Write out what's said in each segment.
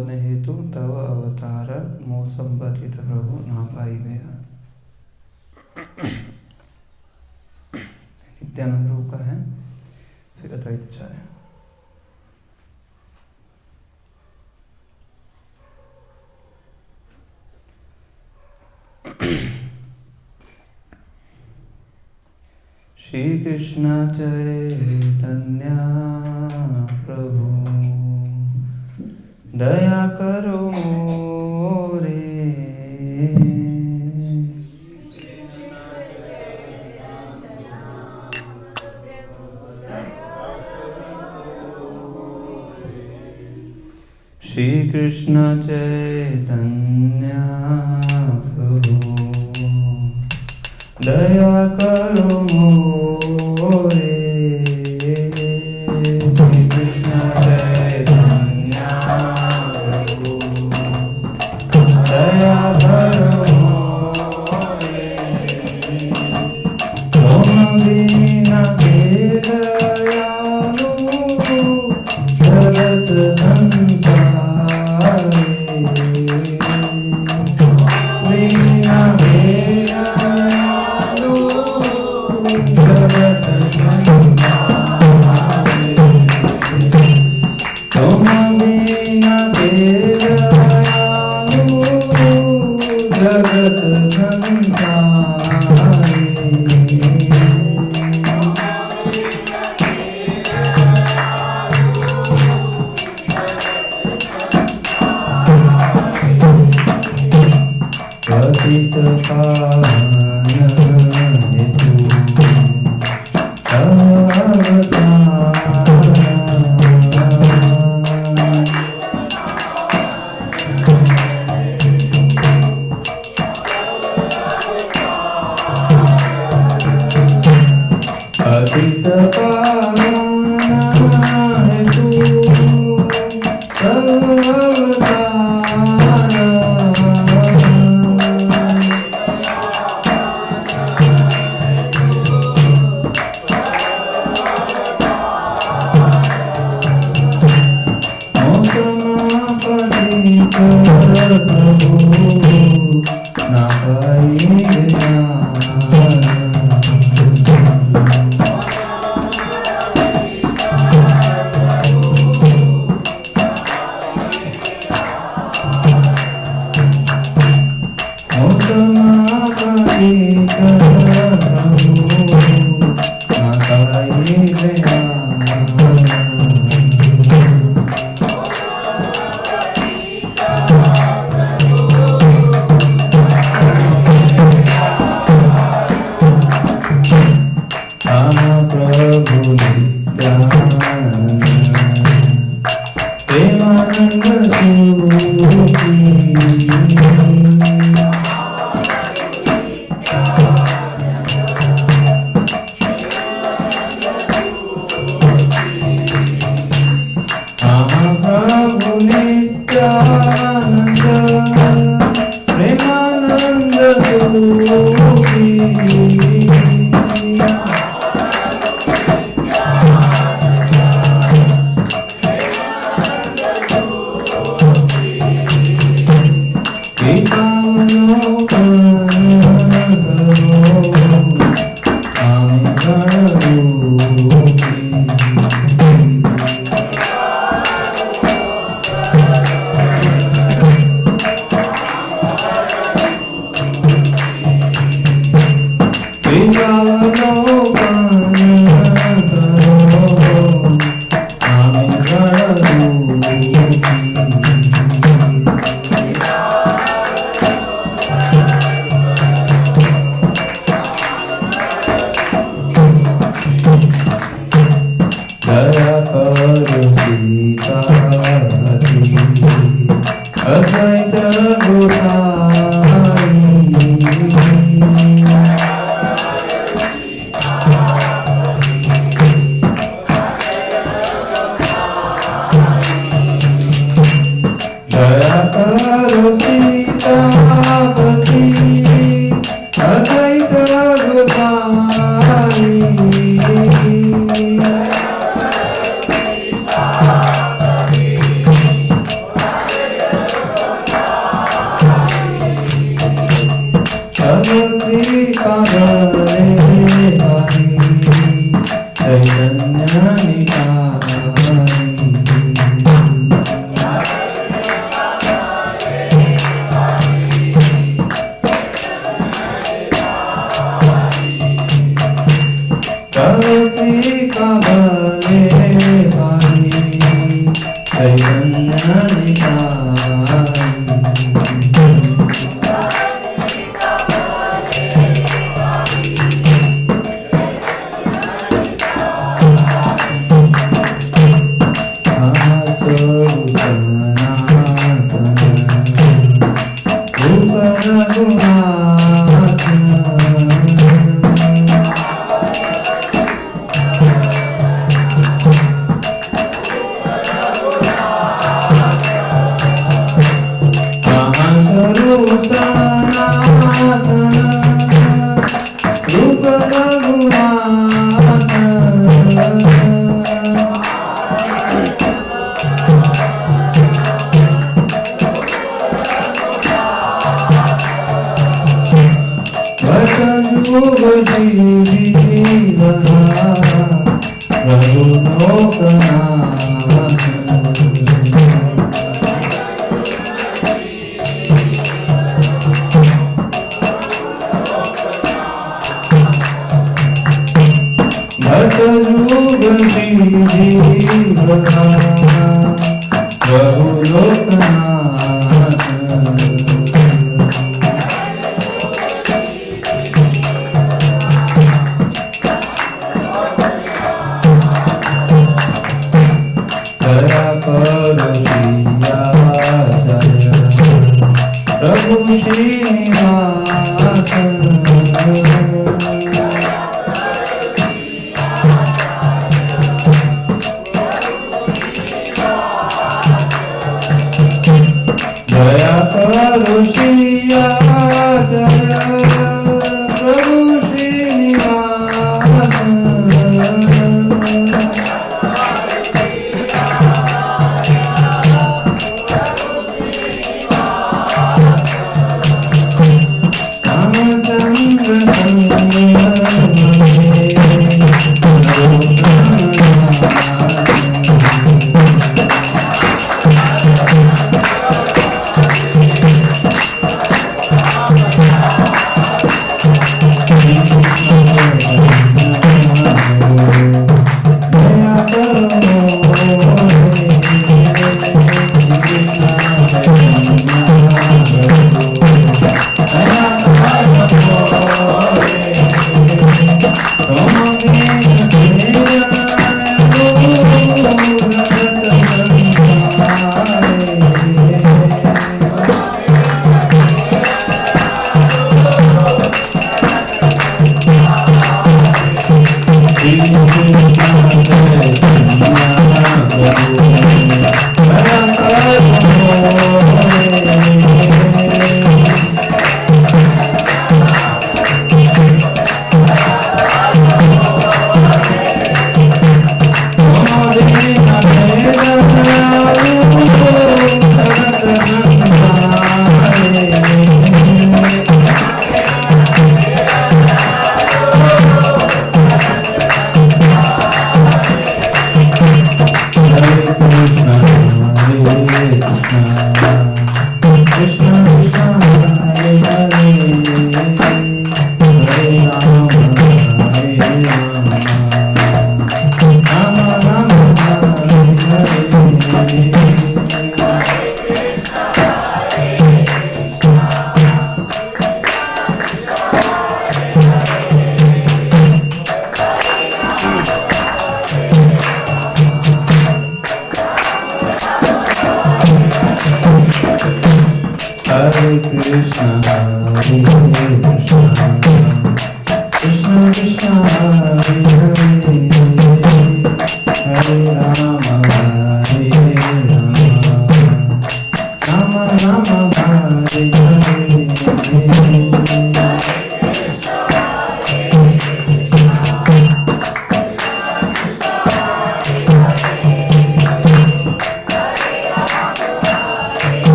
हेतु तव अवतार मौसम बधित प्रभु ना पाई मेरा। नित्यानंद रूप का है, फिर अद्वैत आचार्य। श्री कृष्ण चैतन्य प्रभु दया करो मोरे। श्री कृष्ण चैतन्य प्रभु दया करो मोरे। श्री कृष्ण चैतन्य प्रभु दया करो मोरे। तुम बिना दयालु जगत संसार बिना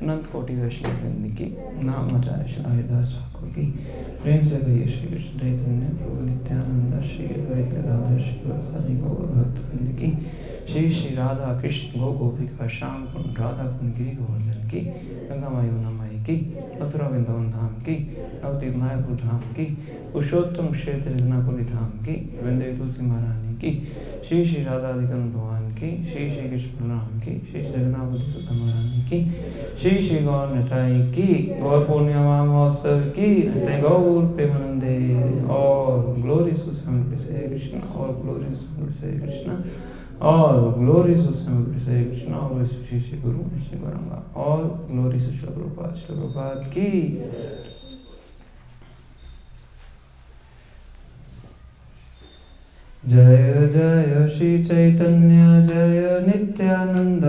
अनंत कोटि वैष्णव वृंद की नाम आचार्य श्री हरिदास ठाकुर की प्रेम से भैया श्री कृष्ण चैतन्य प्रभु नित्यानंद श्री अद्वैत गदाधर श्रीवासादि गौर भक्त वृंद की श्री राधा कृष्ण गो गोपिका श्याम कुंड राधा कुंड गिरि गोवर्धन की गंगा माई यमुना माई की, मथुरा वृंदावन धाम की, नवदीप मायापुर धाम की, पुरुषोत्तम क्षेत्र जगन्नाथपुरी धाम की, वृंदावन तुलसी महारानी की, श्री श्री राधाधिकरण भगवान की, श्री श्री कृष्ण बलराम की, श्री श्री जगन्नाथ सुधा महारानी की, श्री श्री गौर निताई की, गौर पूर्णिमा महोत्सव की, निताई गौर प्रेमानंदे। और ग्लोरी सुसमग्र से कृष्ण, और ग्लोरी सुसमग्र से कृष्ण, और ग्लोरी सुसमग्र से कृष्ण, और श्री श्री गुरु श्री गौरंगा, और ग्लोरी से श्री प्रभुपाद की। जय जय श्री चैतन्य जय नित्यानंद,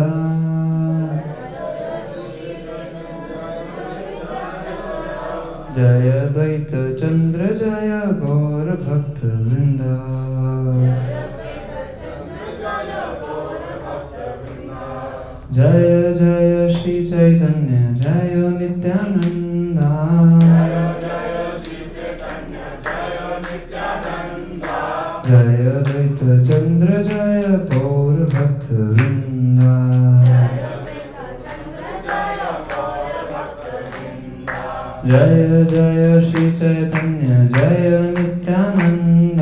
जय द्वैत चंद्र जय गौर भक्त वृंद, जय जय श्री चैतन्य जय नित्यानंद, जय द्वैत चंद्र जय गौर भक्त वृंद, जय जय श्री चैतन्य जय नित्यानंद,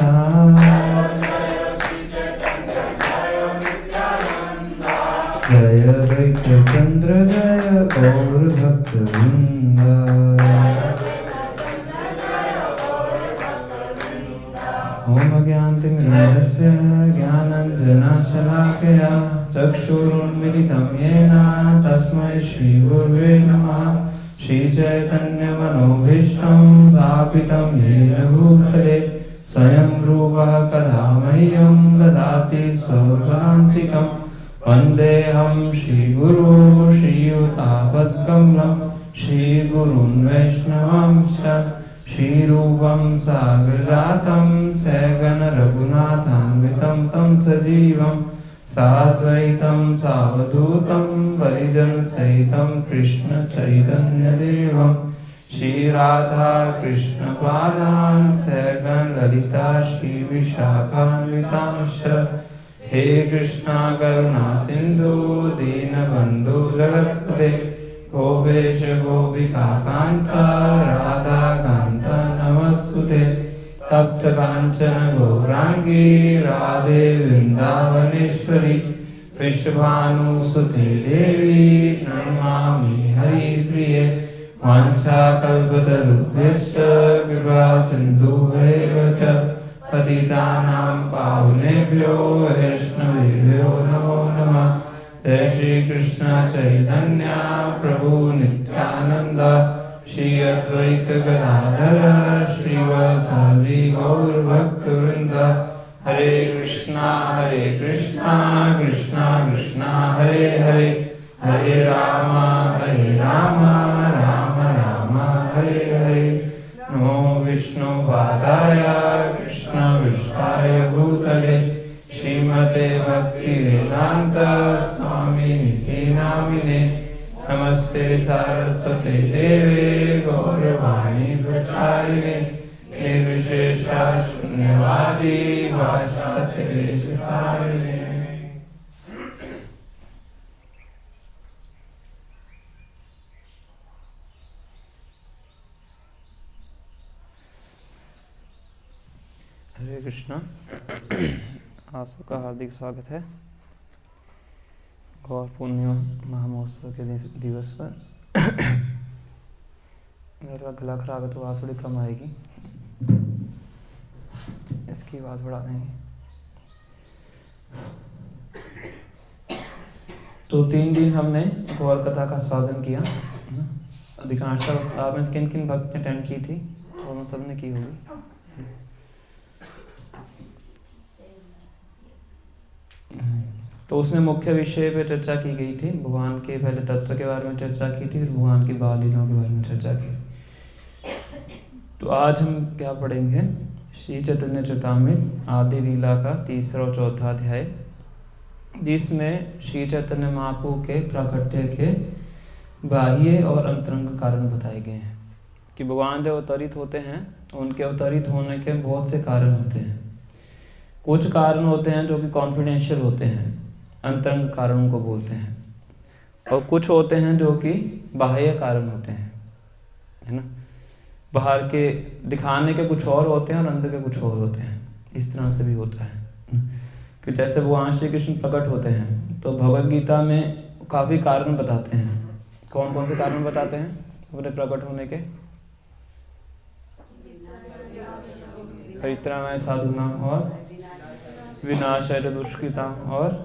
जय द्वैत चंद्र जय गौर भक्त वृंद। ओम ज्ञानतिमिरस्य ज्ञानाञ्जनशलाकया चक्षुरुन्मीलितं येन तस्मै श्रीगुरुवे नमः। श्रीचैतन्यमनोभीष्टं स्थापितं येन भूतले स्वयं रूपः कदा मह्यं ददाति स्वपदान्तिकं। वन्देऽहं श्रीगुरो श्रीयुतापद्कमलं श्रीगुरुन् वैष्णवांश्च श्रीरूपं साग्रजातं सहगण रघुनाथान्वितं तं सजीवं साद्वैतं सावधूतं परिजनसहितं कृष्ण चैतन्यदेवं श्रीराधा कृष्णपादान् सहगण ललिता श्रीविशाखान्वितांश्च। हे कृष्णा करुणा सिंधु दीनबंधु जगत्पते गोपेश गोपिका कांता राधा कांता नमस्तुते। तप्त कांचन गौरांगी राधे वृंदावनेश्वरी वृषभानुसुते देवी नमामि हरिप्रिये। वाञ्छाकल्पतरुभ्यश्च कृपा सिन्धुभ्येव च पतितानां पावनेभ्यो वैष्णवेभ्यो नमो नमः। जय श्री कृष्ण चैतन्य प्रभु नित्यानंद श्री अद्वैत गदाधर श्रीवासादि गौर भक्त वृंद। हरे कृष्णा कृष्णा कृष्णा हरे हरे, हरे राम राम राम हरे हरे। नमो विष्णुपादाय कृष्णविष्टाय भूतले श्रीमते भक्तिवेदांत स्वामिनिति नामिने। नमस्ते सारस्वते देवे गौरवाणी प्रचारिणे निर्विशेषा शून्यवादी भाषातिरेशकारिणे। हरे कृष्णा। आप सबका हार्दिक स्वागत है गौर पूर्णिमा महामहोत्सव के दिवस पर। मेरा गला खराब है तो आवाज़ थोड़ी कम आएगी, इसकी आवाज़ बढ़ा देंगे। तो 3 दिन हमने गौर कथा का साधन किया। अधिकांशतः आपने किन किन भक्त ने अटेंड की थी और उन सब ने की होगी। तो उसमें मुख्य विषय पे चर्चा की गई थी। भगवान के पहले तत्व के बारे में चर्चा की थी, फिर भगवान की बाल लीलाओं के बारे में चर्चा की। तो आज हम क्या पढ़ेंगे, श्री चैतन्य चरितामृत आदि लीला का 3रा और 4था अध्याय, जिसमें श्री चैतन्य महाप्रभु के प्राकट्य के बाह्य और अंतरंग कारण बताए गए हैं। कि भगवान जब अवतरित होते हैं, उनके अवतरित होने के बहुत से कारण होते हैं। कुछ कारण होते हैं जो कि कॉन्फिडेंशियल होते हैं, अंतरंग कारणों को बोलते हैं, और कुछ होते हैं जो कि बाह्य कारण होते हैं। है ना। बाहर के दिखाने के कुछ और होते हैं और अंदर के कुछ और होते हैं, इस तरह से भी होता है कि जैसे भगवान श्री कृष्ण प्रकट होते हैं तो भगवद गीता में काफ़ी कारण बताते हैं। कौन कौन से कारण बताते हैं अपने प्रकट होने के? परित्राणाय साधूनां और विनाशाय च दुष्कृतां और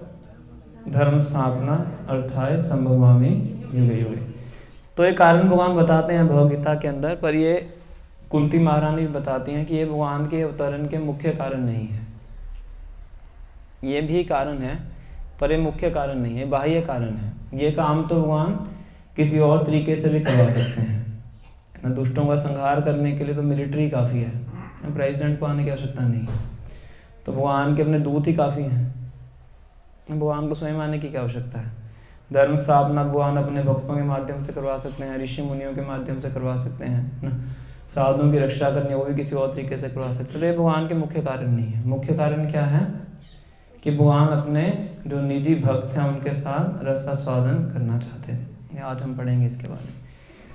धर्म स्थापना अर्थाय संभवामि युगे युगे। तो ये कारण भगवान बताते हैं भगवद गीता के अंदर, पर ये कुंती महारानी भी बताती हैं कि ये भगवान के अवतरण के मुख्य कारण नहीं है। ये भी कारण है पर ये मुख्य कारण नहीं है, बाह्य कारण है। ये काम तो भगवान किसी और तरीके से भी करवा सकते हैं ना। दुष्टों का संहार करने के लिए तो मिलिट्री काफ़ी है, प्रेसिडेंट को आने की आवश्यकता नहीं है। तो भगवान के अपने दूत ही काफ़ी हैं, भगवान को स्वयं आने की क्या आवश्यकता है। धर्म स्थापना भगवान अपने भक्तों के माध्यम से करवा सकते हैं, ऋषि मुनियों के माध्यम से करवा सकते हैं ना। साधुओं की रक्षा करनी वो भी किसी और तरीके से करवा सकते हैं। तो ये भगवान के मुख्य कारण नहीं है। मुख्य कारण क्या है कि भगवान अपने जो निजी भक्त हैं उनके साथ रसास्वादन करना चाहते थे। आज हम पढ़ेंगे इसके बारे में।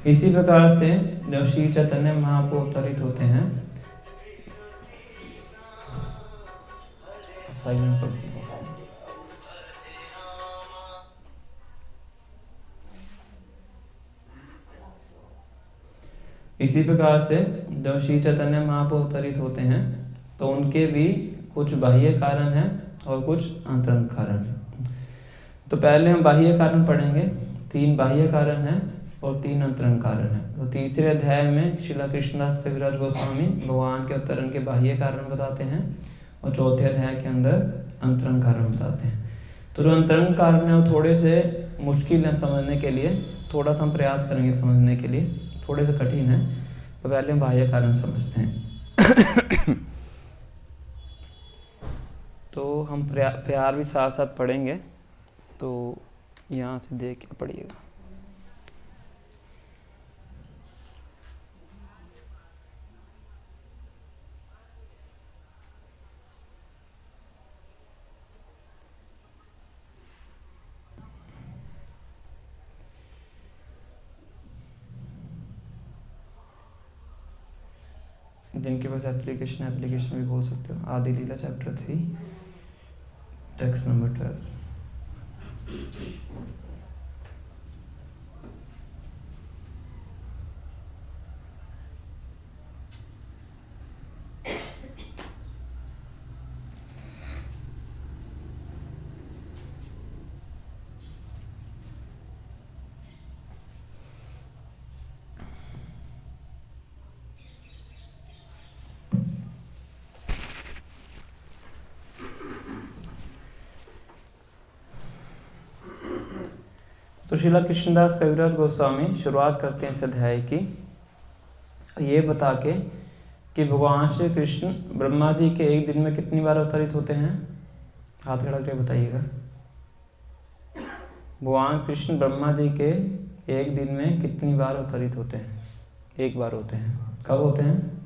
इसी प्रकार से जब श्री चैतन्य महाप्रभु अवतरित होते हैं, इसी प्रकार से जब श्री चैतन्य महाप्रभु अवतरित होते हैं तो उनके भी कुछ बाह्य कारण हैं और कुछ आंतरिक कारण हैं। तो पहले हम बाह्य कारण पढ़ेंगे। 3 बाह्य कारण हैं और 3 अंतरंग कारण हैं। तो तीसरे अध्याय में श्रीला कृष्णदास कविराज गोस्वामी भगवान के अवतरण के बाह्य कारण बताते हैं और चौथे अध्याय के अंदर अंतरंग कारण बताते हैं। तो जो अंतरंग कारण है वो थोड़े से मुश्किल है समझने के लिए, थोड़ा सा हम प्रयास करेंगे समझने के लिए, थोड़े से कठिन है। तो पहले हम बाह्य कारण समझते हैं। तो हम प्यार भी साथ साथ पढ़ेंगे, तो यहाँ से देख के पढ़िएगा। जिनके पास एप्लीकेशन भी बोल सकते हो। आदि लीला चैप्टर 3 टेक्स्ट नंबर 12। तो श्रीला कृष्णदास कविराज गोस्वामी शुरुआत करते हैं इस अध्याय की ये बता के कि भगवान श्री कृष्ण ब्रह्मा जी के एक दिन में कितनी बार अवतरित होते हैं। हाथ खड़ा करके बताइएगा। भगवान कृष्ण ब्रह्मा जी के एक दिन में कितनी बार अवतरित होते हैं? एक बार होते हैं। कब होते हैं?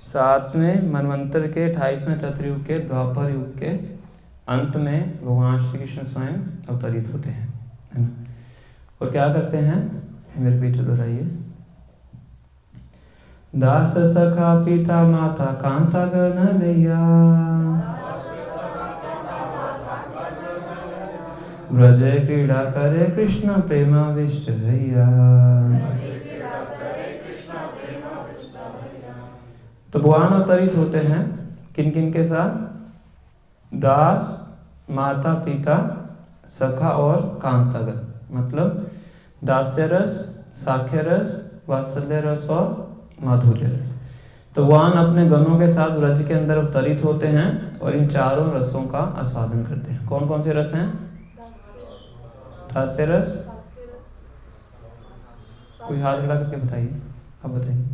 सातवें मनवंतर के 28वें चतुर्युग के द्वापर युग के अंत में भगवान श्री कृष्ण स्वयं अवतरित होते हैं, है ना। और क्या करते हैं मेरे पीछे दोहराइए। दास सखा पिता माता कांता गण लैया ब्रज क्रीड़ा करे कृष्ण प्रेमाविष्ट भैया। तो भगवान अवतरित होते हैं किन किन के साथ? दास, माता पिता, सखा और कांतागण, मतलब दास्य रस, साख्य रस, वात्सल्य रस और माधुर्य रस। तो भगवान अपने गणों के साथ व्रज के अंदर अवतरित होते हैं और इन चारों रसों का आस्वादन करते हैं। कौन कौन से रस हैं? दास्य रस, कोई हाथ खड़ा करके बताइए। आप बताइए।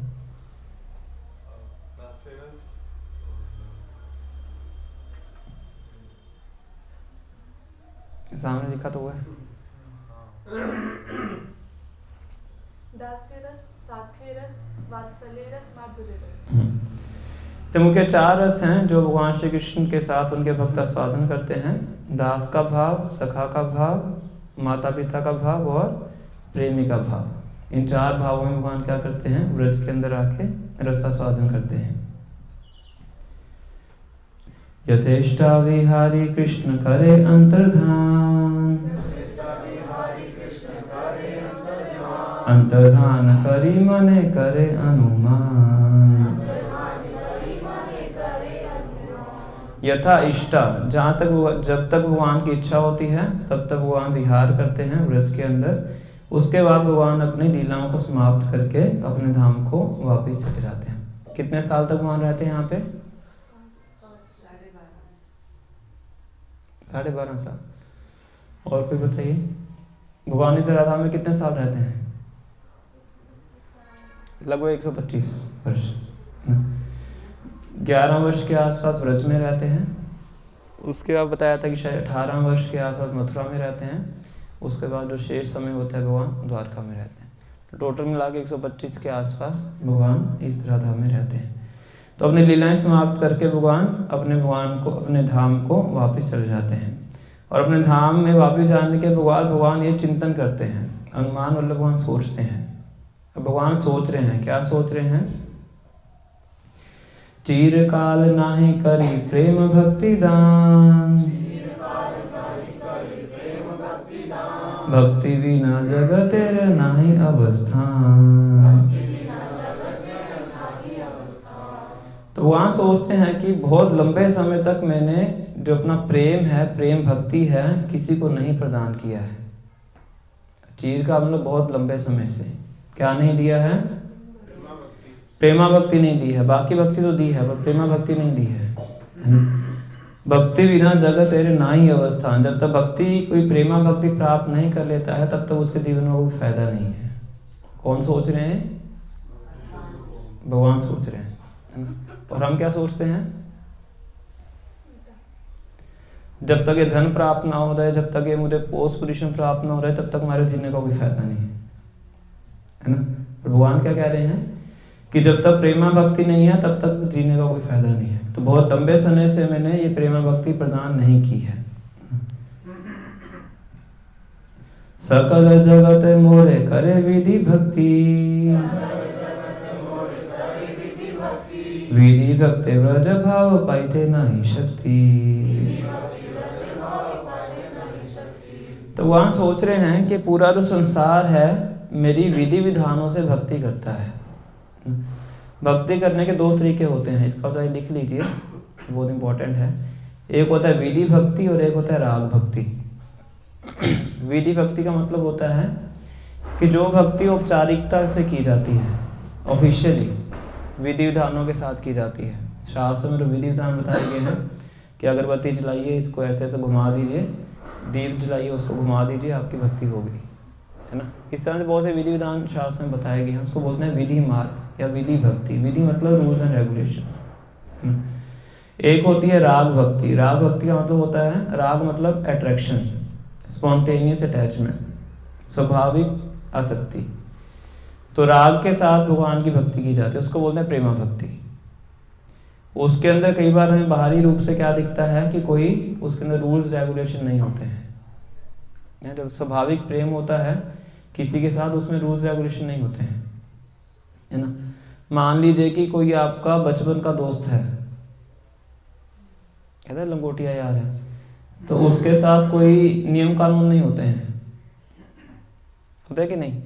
सामने लिखा तो हुआ है। दास्य रस, साख्य रस, वात्सल्य रस, माधुर्य रस। तो मुख्य 4 रस हैं जो भगवान श्री कृष्ण के साथ उनके भक्त आस्वादन करते हैं। दास का भाव, सखा का भाव, माता पिता का भाव और प्रेमी का भाव। इन 4 भावों में भगवान क्या करते हैं, व्रज के अंदर आके रसास्वादन करते हैं। यथेष्टा विहारी कृष्ण करे अंतर्धान, अंतर्धान करी मने करे अनुमान। यथा इष्टा, जहाँ तक जब तक भगवान की इच्छा होती है तब तक भगवान विहार करते हैं व्रज के अंदर। उसके बाद भगवान अपनी लीलाओं को समाप्त करके अपने धाम को वापस चले जाते हैं। कितने साल तक भगवान रहते हैं यहाँ पे? 12.5 साल। और कोई बताइए, भगवान इधर धाम में कितने साल रहते हैं? लगभग 125 वर्ष। 11 वर्ष के आसपास व्रज में रहते हैं। उसके बाद बताया था कि शायद 18 वर्ष के आसपास मथुरा में रहते हैं। उसके बाद जो शेष समय होता है भगवान द्वारका में रहते हैं। तो टोटल मिला के 125 के आसपास भगवान इस तरह धाम में रहते हैं। तो अपनी लीलाएं समाप्त करके भगवान अपने धाम को वापस चले जाते हैं। और अपने धाम में वापस जाने के बाद भगवान ये चिंतन करते हैं, अनुमान मतलब भगवान सोचते हैं। अब भगवान सोच रहे हैं, क्या सोच रहे हैं? चिरकाल नाहि करी प्रेम भक्ति दान, भक्ति बिना जगतेर नाहि अवस्थान। तो वहाँ सोचते हैं कि बहुत लंबे समय तक मैंने जो अपना प्रेम है, प्रेम भक्ति है, किसी को नहीं प्रदान किया है। चीर का मतलब बहुत लंबे समय से क्या नहीं दिया है? प्रेमा भक्ति नहीं दी है। बाकी भक्ति तो दी है पर प्रेमा भक्ति नहीं दी है। भक्ति बिना जगत तेरे ना ही अवस्थान। जब तक भक्ति कोई प्रेमा भक्ति प्राप्त नहीं कर लेता है तब तक उसके जीवन में कोई फायदा नहीं है। कौन सोच रहे हैं? भगवान सोच रहे हैं, है ना? और हम क्या सोचते हैं? जब तक ये धन प्राप्त ना हो रहा है, जब तक ये मुझे पोस्ट पोजीशन प्राप्त ना हो रहा है, तब तक हमारे जीने का कोई फायदा नहीं है ना? भगवान क्या कह रहे हैं कि जब तक प्रेमा भक्ति नहीं है तब तक जीने का कोई फायदा नहीं है। तो बहुत लंबे समय से मैंने ये प्रेमा भक्ति प्रदान नहीं की है। सकल जगत मोरे करे विधि भक्ति, विधि भक्ति व्रज भाव पाइते नहीं शक्ति। तो वहाँ सोच रहे हैं कि पूरा जो संसार है मेरी विधि विधानों से भक्ति करता है। भक्ति करने के 2 तरीके होते हैं, इसका बताइए, लिख लीजिए, बहुत इंपॉर्टेंट है। एक होता है विधि भक्ति और एक होता है राग भक्ति। विधि भक्ति का मतलब होता है कि जो भक्ति औपचारिकता से की जाती है, ऑफिशियली विधि विधानों के साथ की जाती है। शास्त्र में जो विधि विधान बताए गए हैं कि अगरबत्ती जलाइए, इसको ऐसे ऐसे घुमा दीजिए, दीप जलाइए, उसको घुमा दीजिए, आपकी भक्ति हो गई, है ना? इस तरह से बहुत से विधि विधान शास्त्र में बताए गए हैं। उसको बोलते हैं विधि मार्ग या विधि भक्ति। विधि मतलब रूल्स एंड रेगुलेशन। एक होती है राग भक्ति। राग भक्ति का मतलब होता है, राग मतलब अट्रैक्शन, स्पॉन्टेनियस अटैचमेंट, स्वाभाविक आसक्ति। तो राग के साथ भगवान की भक्ति की जाती है, उसको बोलते हैं प्रेमा भक्ति। उसके अंदर कई बार हमें बाहरी रूप से क्या दिखता है कि कोई उसके अंदर रूल्स रेगुलेशन नहीं होते हैं। जब स्वाभाविक प्रेम होता है किसी के साथ, उसमें रूल्स रेगुलेशन नहीं होते हैं, है ना? मान लीजिए कि कोई आपका बचपन का दोस्त है, कहते हैं लंगोटिया यार है, तो उसके साथ कोई नियम कानून नहीं होते हैं, होते हैं कि नहीं?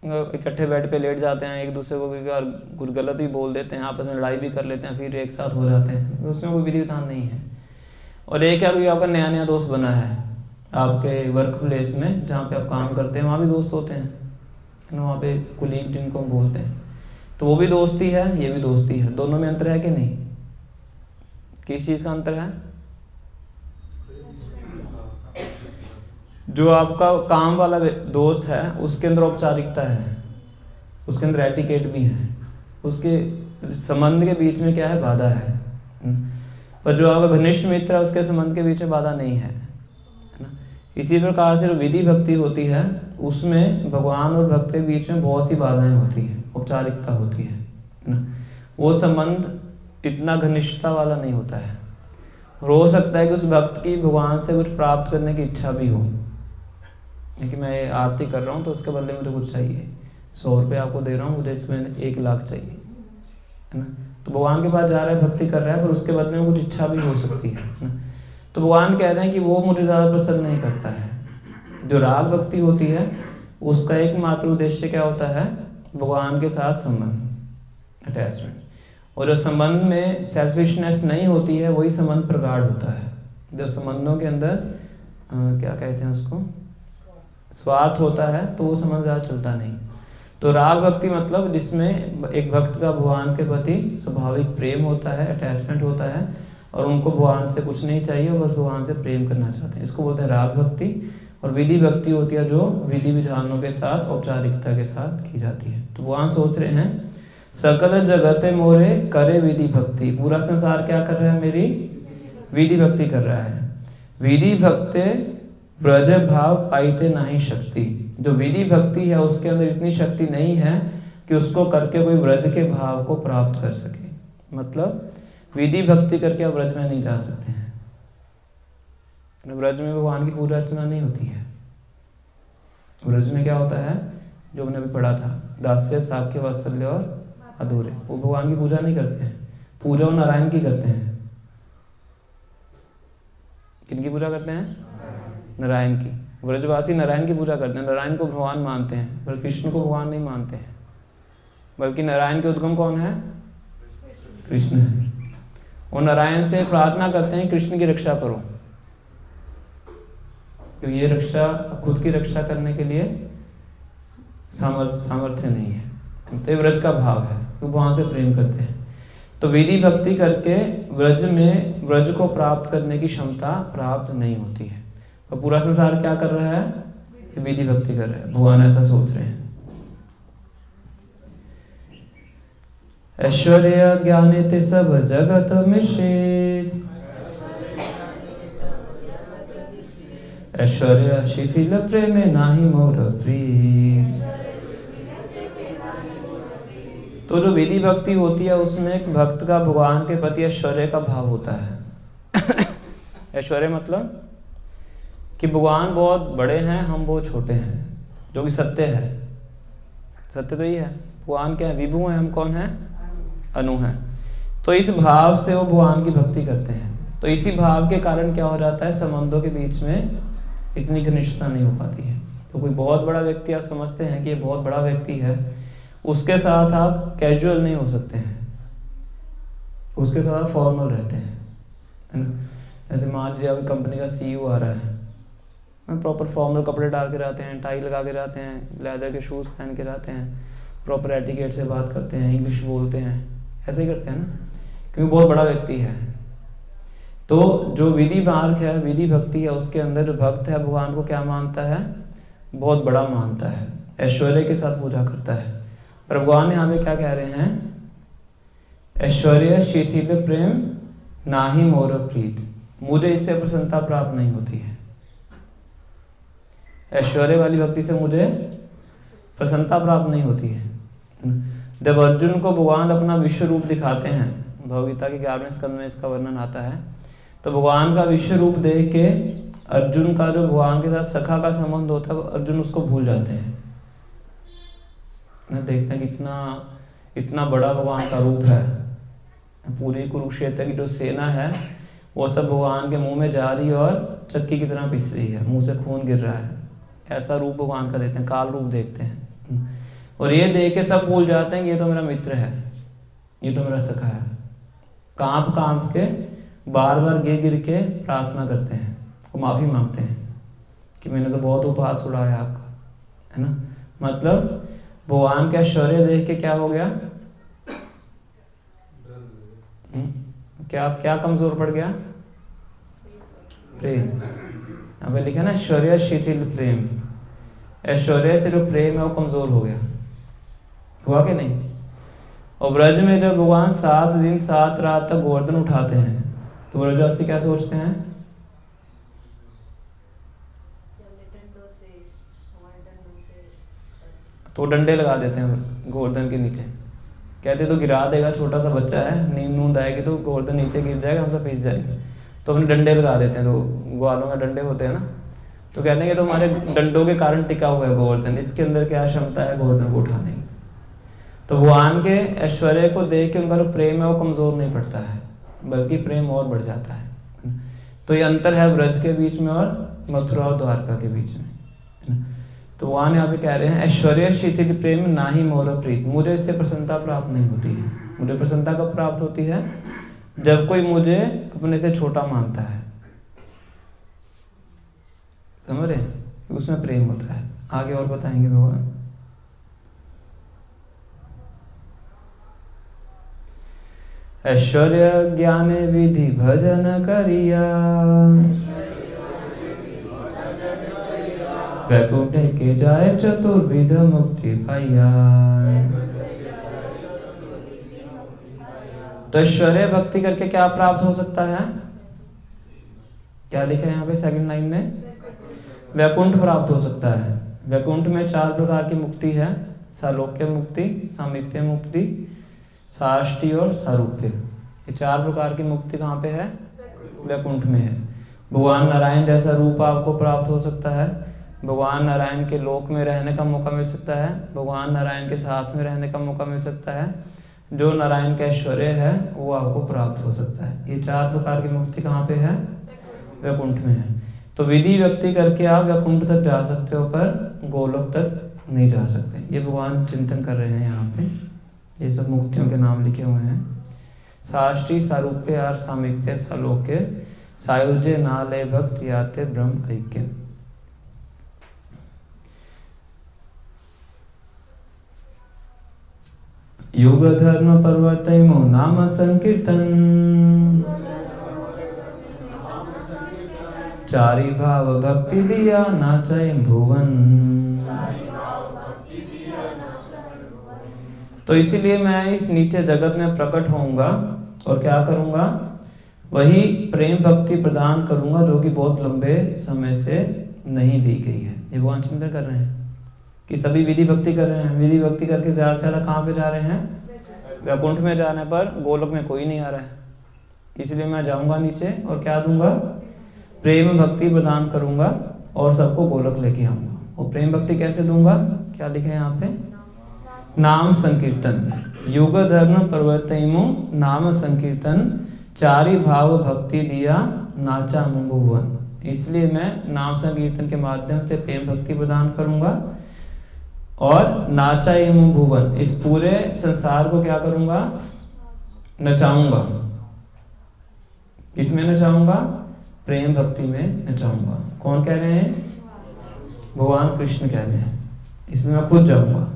इकट्ठे बेड पे लेट जाते हैं, एक दूसरे को कुछ गलत भी बोल देते हैं, आपस में लड़ाई भी कर लेते हैं, फिर एक साथ हो जाते हैं, उसमें कोई विधि विधान नहीं है। और एक है कोई आपका नया नया दोस्त बना है आपके वर्क प्लेस में, जहाँ पे आप काम करते हैं, वहाँ भी दोस्त होते हैं, वहाँ पे कुलीग जिनको हम बोलते हैं, तो वो भी दोस्ती है, ये भी दोस्ती है। दोनों में अंतर है कि नहीं? किस चीज़ का अंतर है? जो आपका काम वाला दोस्त है उसके अंदर औपचारिकता है, उसके अंदर एटिकेट भी है, उसके संबंध के बीच में क्या है? बाधा है। पर जो आपका घनिष्ठ मित्र है उसके संबंध के बीच में बाधा नहीं है, ना? इसी प्रकार से जो विधि भक्ति होती है उसमें भगवान और भक्त के बीच में बहुत सी बाधाएं होती हैं। औपचारिकता होती है ना। वो संबंध इतना घनिष्ठता वाला नहीं होता है। और हो सकता है कि उस भक्त की भगवान से कुछ प्राप्त करने की इच्छा भी हो, कि मैं आरती कर रहा हूँ तो उसके बदले मुझे कुछ चाहिए, 100 रुपये आपको दे रहा हूँ, मुझे इसमें 1 लाख चाहिए, है ना। तो भगवान के पास जा रहा है, भक्ति कर रहा है, पर उसके बदले में कुछ इच्छा भी हो सकती है ना। तो भगवान कह रहे हैं कि वो मुझे ज़्यादा पसंद नहीं करता है। जो राग भक्ति होती है उसका एकमात्र उद्देश्य क्या होता है, भगवान के साथ संबंध, अटैचमेंट। और जो संबंध में सेल्फिशनेस नहीं होती है वही संबंध प्रगाढ़ होता है। जो संबंधों के अंदर क्या कहते हैं उसको, स्वार्थ होता है, तो वो संबंध ज़्यादा चलता नहीं। तो राग भक्ति मतलब जिसमें एक भक्त का भगवान के प्रति स्वाभाविक प्रेम होता है, अटैचमेंट होता है, और उनको भगवान से कुछ नहीं चाहिए, बस भगवान से प्रेम करना चाहते हैं, इसको बोलते हैं राग भक्ति। और विधि भक्ति होती है जो विधि विधानों के साथ, औपचारिकता के साथ की जाती है। तो भगवान सोच रहे हैं सकल जगते मोरे करे विधि भक्ति, पूरा संसार क्या कर रहा है, मेरी विधि भक्ति कर रहा है। विधि भक्ते व्रज भाव पाइते नहीं शक्ति, जो विधि भक्ति है उसके अंदर इतनी शक्ति नहीं है कि उसको करके कोई व्रज के भाव को प्राप्त कर सके। मतलब विधि भक्ति करके आप व्रज में नहीं जा सकते हैं। व्रज में भगवान की पूजा अर्चना नहीं होती है। व्रज में क्या होता है, जो हमने अभी पढ़ा था, दास्य, साक्य, वात्सल्य और अधूरे, वो भगवान की पूजा नहीं करते हैं। पूजा वो नारायण की करते हैं। किनकी पूजा करते हैं, नारायण की। व्रजवासी नारायण की पूजा करते हैं, नारायण को भगवान मानते हैं, पर कृष्ण को भगवान नहीं मानते हैं। बल्कि नारायण के उद्गम कौन है, कृष्ण है। वो नारायण से प्रार्थना करते हैं कृष्ण की रक्षा करो, क्योंकि ये रक्षा खुद की रक्षा करने के लिए सामर्थ्य नहीं है। तो ये व्रज का भाव है, क्योंकि वहां से प्रेम करते हैं। तो विधि भक्ति करके व्रज में व्रज को प्राप्त करने की क्षमता प्राप्त नहीं होती है। और पूरा संसार क्या कर रहा है, विधि भक्ति कर रहा है। भगवान ऐसा सोच रहे हैं। ऐश्वर्य ज्ञाने ते सब जगत मिश्रित, ऐश्वर्य शिथिल प्रेम नाही मोर प्रीत। तो जो विधि भक्ति होती है उसमें एक भक्त का भगवान के प्रति ऐश्वर्य का भाव होता है। ऐश्वर्य मतलब कि भगवान बहुत बड़े हैं, हम बहुत छोटे हैं, जो कि सत्य है। सत्य तो ये है, भगवान क्या है, विभु हैं, हम कौन हैं, अनु हैं। तो इस भाव से वो भगवान की भक्ति करते हैं। तो इसी भाव के कारण क्या हो जाता है, संबंधों के बीच में इतनी घनिष्ठता नहीं हो पाती है। तो कोई बहुत बड़ा व्यक्ति आप समझते हैं कि ये बहुत बड़ा व्यक्ति है, उसके साथ आप कैजुअल नहीं हो सकते हैं, उसके साथ फॉर्मल रहते हैं, है ना। ऐसे मान लीजिए अभी कंपनी का CEO आ रहा है, प्रॉपर फॉर्मल कपड़े डाल के रहते हैं, टाई लगा के रहते हैं, लेदर के शूज़ पहन के रहते हैं, प्रॉपर एटिकेट से बात करते हैं, इंग्लिश बोलते हैं, ऐसे ही करते हैं ना, क्योंकि बहुत बड़ा व्यक्ति है। तो जो विधि मार्ग है, विधि भक्ति है, उसके अंदर जो भक्त है भगवान को क्या मानता है, बहुत बड़ा मानता है, ऐश्वर्य के साथ पूजा करता है। पर भगवान यहाँ पे क्या कह रहे हैं, ऐश्वर्य शिथिल प्रेम नाही मोर प्रीत, मुझे इससे प्रसन्नता प्राप्त नहीं होती है। ऐश्वर्य वाली भक्ति से मुझे प्रसन्नता प्राप्त नहीं होती है। जब अर्जुन को भगवान अपना विश्व रूप दिखाते हैं, भगवद्गीता के 11वें स्कंद में इसका वर्णन आता है, तो भगवान का विश्व रूप देख के अर्जुन का जो भगवान के साथ सखा का संबंध होता है, अर्जुन उसको भूल जाते हैं। देखते हैं कि इतना बड़ा भगवान का रूप है, पूरी कुरुक्षेत्र की जो सेना है वो सब भगवान के मुंह में जा रही है और चक्की की तरह पिस रही है, मुंह से खून गिर रहा है। ऐसा रूप भगवान का देखते हैं, काल रूप देखते हैं, और ये देख के सब भूल जाते हैं कि ये तो मेरा मित्र है, ये तो मेरा सखा है। कांप कांप के बार बार गिर के प्रार्थना करते हैं, वो माफ़ी मांगते हैं कि मैंने तो बहुत उपहास उड़ाया आपका, है ना। मतलब भगवान का ऐश्वर्य देख के क्या हो गया, क्या कमजोर पड़ गया, प्रेम। यहाँ पे लिखा ना ऐश्वर्य शिथिल प्रेम, ऐश्वर्य से जो प्रेम है वो कमजोर हो गया, हुआ कि नहीं। और व्रज में जब भगवान 7 दिन 7 रात तक गोवर्धन उठाते हैं तो व्रजवासी क्या सोचते हैं, तो वो डंडे लगा देते हैं गोवर्धन के नीचे, कहते तो गिरा देगा, छोटा सा बच्चा है, नींद आएगी तो गोवर्धन नीचे गिर जाएगा, हम सब पीस जाएंगे, तो अपने डंडे लगा देते हैं। तो ग्वालों में डंडे होते हैं ना, तो कहते हैं कि तो हमारे डंडों के कारण टिका हुआ है गोवर्धन, इसके अंदर क्या क्षमता है गोवर्धन को उठाने की। तो भगवान के ऐश्वर्य को देख के उनका जो प्रेम है वो कमजोर नहीं पड़ता है, बल्कि प्रेम और बढ़ जाता है। तो ये अंतर है ब्रज के बीच में और मथुरा और द्वारका के बीच में। तो वहां यहाँ पे कह रहे हैं ऐश्वर्य शिथिल प्रेम ना ही मोर प्रीत, मुझे इससे प्रसन्नता प्राप्त नहीं होती है। मुझे प्रसन्नता कब प्राप्त होती है? जब कोई मुझे अपने से छोटा मानता है, समझ रहे, उसमें प्रेम होता है। आगे और बताएंगे भगवान। ऐश्वर्य ज्ञान विधि भजन करिया, वैकुंठ के जाए चतुर्विध मुक्ति पाइया। तो ऐश्वर्य भक्ति करके क्या प्राप्त हो सकता है? क्या लिखा है यहाँ पे सेकंड लाइन में? वैकुंठ प्राप्त हो सकता है। वैकुंठ में 4 प्रकार की मुक्ति है, सालोक्य मुक्ति, सामीप्य मुक्ति, साष्टी और सारूप्य। ये 4 प्रकार की मुक्ति कहाँ पे है? वैकुंठ में है। भगवान नारायण जैसा रूप आपको प्राप्त हो सकता है, भगवान नारायण के लोक में रहने का मौका मिल सकता है, भगवान नारायण के साथ में रहने का मौका मिल सकता है, जो नारायण का ऐश्वर्य है वो आपको प्राप्त हो सकता है। ये 4 प्रकार की मुक्ति कहाँ पे है? वैकुंठ में है। तो विधि व्यक्ति करके आप वैकुंठ तक जा सकते हो, पर गोलोक तक नहीं जा सकते। ये भगवान चिंतन कर रहे हैं यहाँ पे, ये सब मुक्तियों के नाम लिखे हुए हैं। साष्टी, सारूप्य और सामीप्य, सालोक्य, सायुज्य, नालय भक्त, याते ब्रह्म ऐक्य। योग धर्म पर्वतैमो नाम संकीर्तन, चारि भाव भक्ति दिया नाचय भुवन। तो इसीलिए मैं इस नीचे जगत में प्रकट होऊंगा और क्या करूंगा? वही प्रेम भक्ति प्रदान करूंगा जो कि बहुत लंबे समय से नहीं दी गई है। ये भगवान चिंतन कर रहे हैं कि सभी विधि भक्ति कर रहे हैं, विधि भक्ति करके ज्यादा से ज्यादा कहाँ पे जा रहे हैं? वैकुंठ में जाने पर गोलोक में कोई नहीं आ रहा है, इसलिए मैं जाऊंगा नीचे और क्या दूंगा? प्रेम भक्ति प्रदान करूंगा और सबको गोलोक लेके आऊंगा। और प्रेम भक्ति कैसे दूंगा? क्या लिखा है यहाँ पे? नाम संकीर्तन, युग धर्म प्रवर्तैमो नाम संकीर्तन, चारि भाव भक्ति दिया नाचा मुभुवन। इसलिए मैं नाम संकीर्तन के माध्यम से प्रेम भक्ति प्रदान करूंगा और नाचा भुवन, इस पूरे संसार को क्या करूंगा? नचाऊंगा। किसमें नचाऊंगा? प्रेम भक्ति में नचाऊंगा। कौन कह रहे हैं? भगवान कृष्ण कह रहे हैं। इसमें मैं खुद जाऊंगा।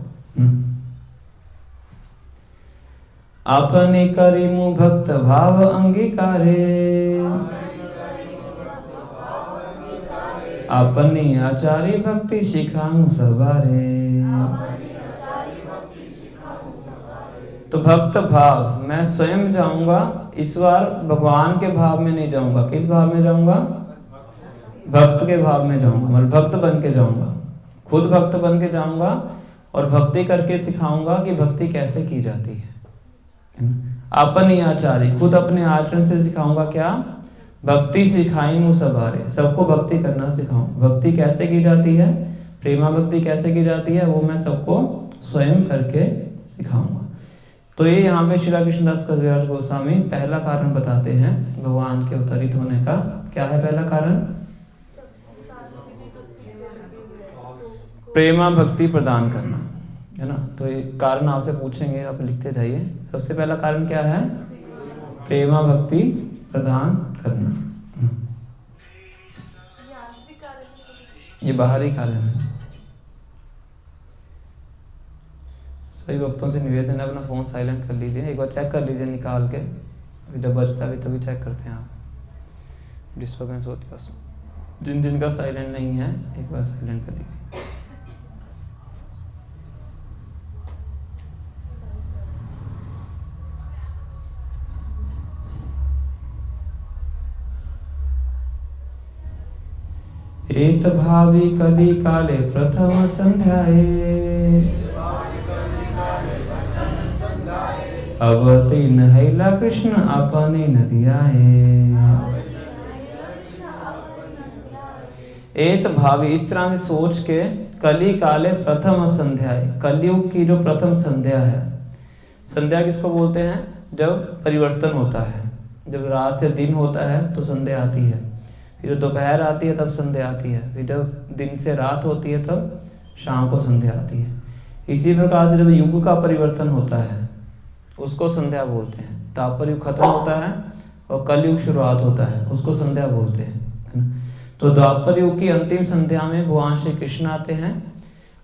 अपने करिमु भक्त भाव अंगीकारे, अपनी आचार्य भक्ति सिखाऊं सवारे। तो भक्त भाव, मैं स्वयं जाऊंगा, इस बार भगवान के भाव में नहीं जाऊंगा। किस भाव में जाऊंगा? भक्त के भाव में जाऊंगा, मतलब भक्त बन के जाऊंगा, खुद भक्त बन के जाऊंगा और भक्ति करके सिखाऊंगा कि भक्ति कैसे की जाती है। अपनी आचार्य, खुद अपने आचरण से सिखाऊंगा। क्या? भक्ति सिखाई मु सवारे, सबको भक्ति करना सिखाऊं। भक्ति कैसे की जाती है, प्रेमा भक्ति कैसे की जाती है, वो मैं सबको स्वयं करके सिखाऊंगा। तो ये यहाँ पे श्री कृष्णदास कविराज गोस्वामी पहला कारण बताते हैं भगवान के अवतरित होने का। क्या है पहला कारण? प्रेमा भक्ति प्रदान करना, है ना। तो ये कारण आपसे पूछेंगे, आप लिखते जाइए। सबसे पहला कारण क्या है? प्रेमा भक्ति प्रदान करना। ये बाहरी कारण है। सभी भक्तों से निवेदन है, अपना फोन साइलेंट कर लीजिए, एक बार चेक कर लीजिए निकाल के, जब बजता भी तभी चेक करते हैं आप, डिस्टर्बेंस होती है उसमें। जिन जिन का साइलेंट नहीं है एक बार साइलेंट कर लीजिए। एत भावी कली काले प्रथम संध्याये, अवतीर्ण हैला कृष्ण अपनी नदियाए। एत भावी, इस तरह से सोच के कली काले प्रथम संध्या, कलयुग की जो प्रथम संध्या है। संध्या किसको बोलते हैं? जब परिवर्तन होता है, जब रात से दिन होता है तो संध्या आती है, फिर दोपहर आती है तब संध्या आती है, फिर जब दिन से रात होती है तब शाम को संध्या आती है। इसी प्रकार से जब युग का परिवर्तन होता है उसको संध्या बोलते हैं। द्वापर युग खत्म होता है और कलयुग शुरुआत होता है, उसको संध्या बोलते हैं, है ना। तो द्वापर युग की अंतिम संध्या में भगवान श्री कृष्ण आते हैं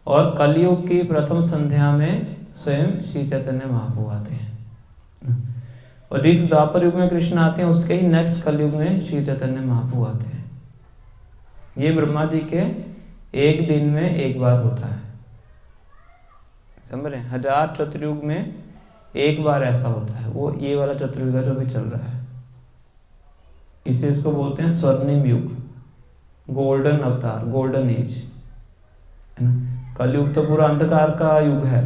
और कलयुग की प्रथम संध्या में स्वयं श्री चैतन्य महाप्रभु आते हैं। और जिस द्वापर युग में कृष्ण आते हैं उसके ही नेक्स्ट कलयुग में श्री चैतन्य महाप्रभु आते हैं। ये ब्रह्मा जी के एक दिन में एक बार होता है, समझ रहे हैं। 1000 चतुर्युग में एक बार ऐसा होता है, वो ये वाला चतुर्युग जो भी चल रहा है, इसे इसको बोलते हैं स्वर्णिम युग, गोल्डन अवतार, गोल्डन एज, है ना। कलयुग तो पूरा अंधकार का युग है,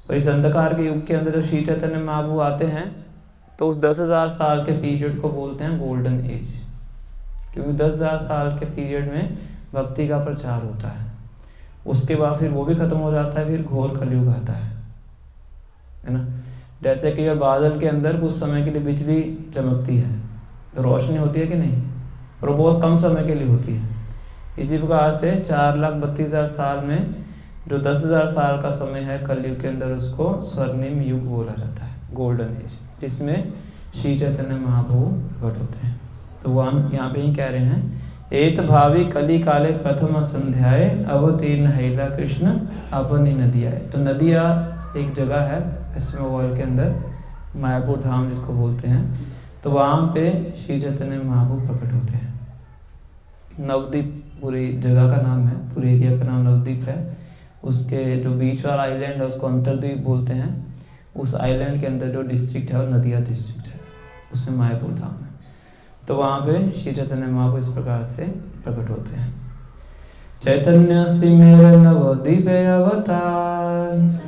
और इस अंधकार के युग के अंदर जो श्री चैतन्य महाप्रभु आते हैं तो उस 10,000 साल के पीरियड को बोलते हैं गोल्डन एज, क्योंकि 10,000 साल के पीरियड में भक्ति का प्रचार होता है। उसके बाद फिर वो भी खत्म हो जाता है, फिर घोर कलयुग आता है ना। जैसे कि बादल के अंदर कुछ समय के लिए बिजली चमकती है तो रोशनी होती है कि नहीं, और वो बहुत कम समय के लिए होती है। इसी प्रकार से 4,32,000 साल में जो 10,000 साल का समय है कलयुग के अंदर, उसको स्वर्णिम युग बोला जाता है, गोल्डन एज, जिसमें श्री चैतन्य महाप्रभु प्रकट होते हैं। तो वो हम यहाँ पे ही कह रहे हैं, एत भावी कली काले प्रथम संध्याए अवतीर्ण हैला कृष्ण अपनी नदियाए। तो नदिया एक जगह है पश्चिम बंगाल के अंदर, मायापुर धाम जिसको बोलते हैं, तो वहाँ पे श्री चैतन्य महाप्रभु प्रकट होते हैं। नवद्वीप पूरी जगह का नाम है, पूरे एरिया का नाम नवद्वीप है। उसके जो बीच वाला आइलैंड है उसको अंतरद्वीप बोलते हैं। उस आइलैंड के अंदर जो डिस्ट्रिक्ट है वो नदिया डिस्ट्रिक्ट है, उसमें मायापुर धाम है। तो वहाँ पे श्री चैतन्य महाप्रभु इस प्रकार से प्रकट होते हैं। चैतन्य सिमेर नवद्वीप अवतार,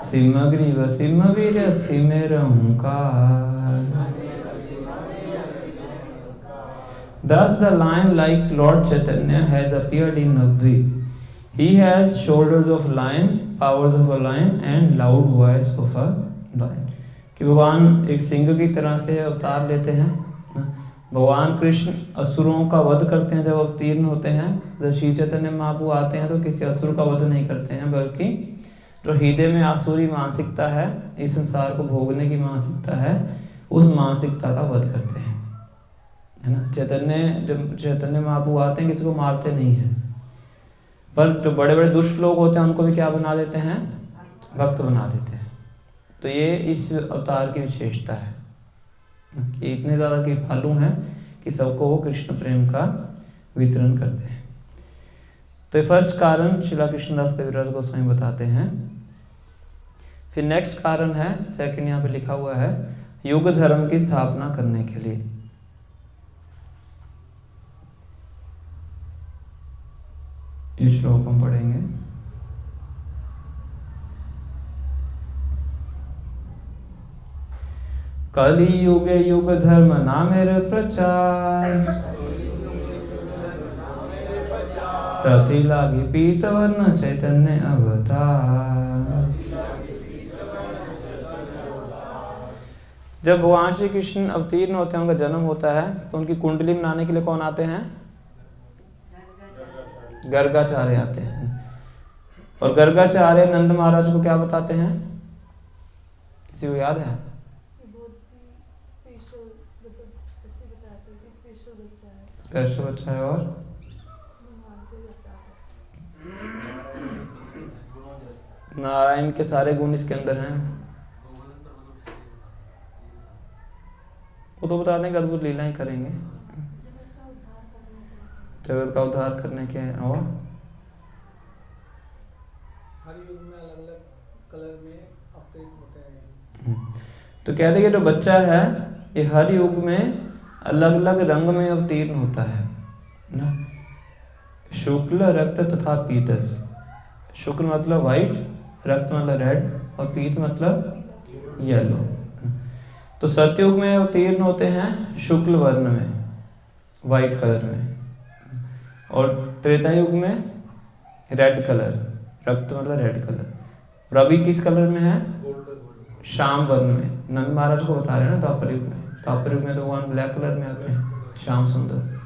सिमग्रीव सिमवीर सिमेर ओंकार। Thus the lion like Lord Chaitanya has appeared in Navadvip. He has shoulders of lion, powers of a lion and loud voice of a lion. कि भगवान एक सिंह की तरह से अवतार लेते हैं। भगवान कृष्ण असुरों का वध करते हैं जब अवतीर्ण होते हैं। जब श्री चैतन्य महाप्रभु आते हैं तो किसी असुर का वध नहीं करते हैं, बल्कि जो हृदय में आसुरी मानसिकता है, इस संसार को भोगने की मानसिकता है, उस मानसिकता का वध करते हैं, है ना। जब चैतन्य महाप्रभु आते हैं किसी को मारते नहीं हैं, पर जो बड़े बड़े दुष्ट लोग होते हैं उनको भी क्या बना देते हैं? भक्त बना देते हैं। तो ये इस अवतार की विशेषता है कि इतने ज़्यादा कृपालु हैं कि सबको वो कृष्ण प्रेम का वितरण करते हैं। तो ये फर्स्ट कारण श्रीला कृष्णदास कविराज गोस्वामी बताते हैं। फिर नेक्स्ट कारण है, सेकंड यहाँ पे लिखा हुआ है, युग धर्म की स्थापना करने के लिए। ये श्लोक हम पढ़ेंगे। कलि युग युग धर्म नामेर प्रचार, तथि लागी पीतवर्ण चैतन्य अवतार। जब भगवान श्री कृष्ण अवतीर्ण होते हैं, उनका जन्म होता है, तो उनकी कुंडली बनाने के लिए कौन आते हैं? गर्गाचार्य आते हैं। और गर्गाचार्य नंद महाराज को क्या बताते हैं? किसी को याद है? स्पेशल बच्चा है। और नारायण के सारे गुण इसके अंदर हैं। वो तो बता देंगे, अद्भुत लीलाएं करेंगे, जगत का उद्धार करने के। और हर युग में अलग अलग कलर में अवतरित होते हैं। तो कहते हैं कि जो बच्चा है ये हर युग में अलग अलग रंग में अवतीर्ण होता है ना। शुक्ल रक्त तथा पीतस। शुक्ल मतलब व्हाइट, रक्त मतलब रेड, और पीत मतलब येलो। तो सतयुग में अवतीर्ण होते हैं शुक्ल वर्ण में, वाइट कलर में, और त्रेता युग में रेड कलर, रक्त मतलब रेड कलर। और अभी किस कलर में है? श्याम वर्ण में। नंद महाराज को बता रहे हैं ना द्वापर युग में। द्वापर युग में तो भगवान ब्लैक कलर में आते हैं, श्याम सुंदर।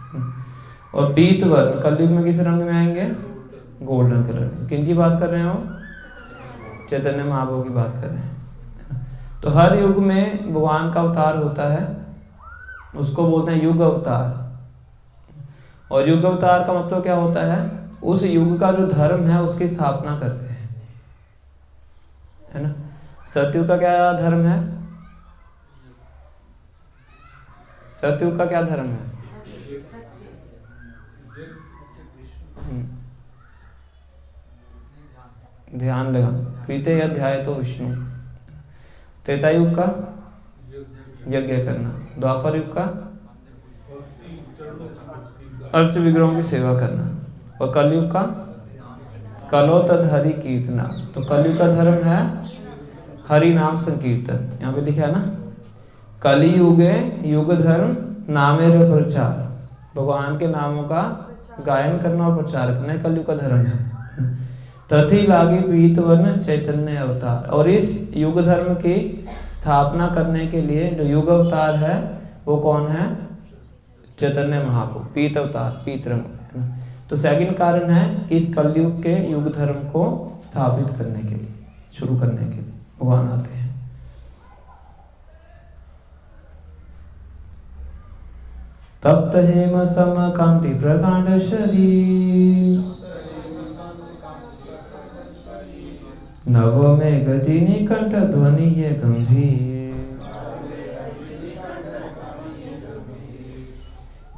और पीत वर्ण कलयुग में किस रंग में आएंगे? गोल्डन कलर में। किन की बात कर रहे हैं वो? चैतन्य महाप्रभु की बात कर रहे हैं। तो हर युग में भगवान का अवतार होता है, उसको बोलते हैं युग अवतार। और युग अवतार का मतलब क्या होता है? उस युग का जो धर्म है उसकी स्थापना करते हैं, है ना। सतयुग का क्या धर्म है? सतयुग का क्या धर्म है? ध्यान लगा, प्रीते या ध्याय तो विष्णु। त्रेता युग का यज्ञ करना। द्वापर युग का अर्च विग्रहों की सेवा करना। और कलयुग का कलो तद हरि कीर्तना। तो कलयुग का धर्म है हरि नाम संकीर्तन। यहाँ पे लिखा है ना, कलियुगे युग धर्म नामेर प्रचार। भगवान के नामों का गायन करना और प्रचार करना कलयुग का धर्म है। तथी लागी पीत वर्ण चैतन्य अवतार। और इस युग धर्म की स्थापना करने के लिए जो युग अवतार है वो कौन है? चैतन्य महाप्रभु। पीत अवतार, पीत रंग। तो सेकंड कारण है कि इस कलयुग के युग धर्म को स्थापित करने के लिए, शुरू करने के लिए भगवान आते हैं। तप्त हेम सम कांति प्रकांड शरीर, नव में गजिनी कंठ ध्वनि ये गंभीर।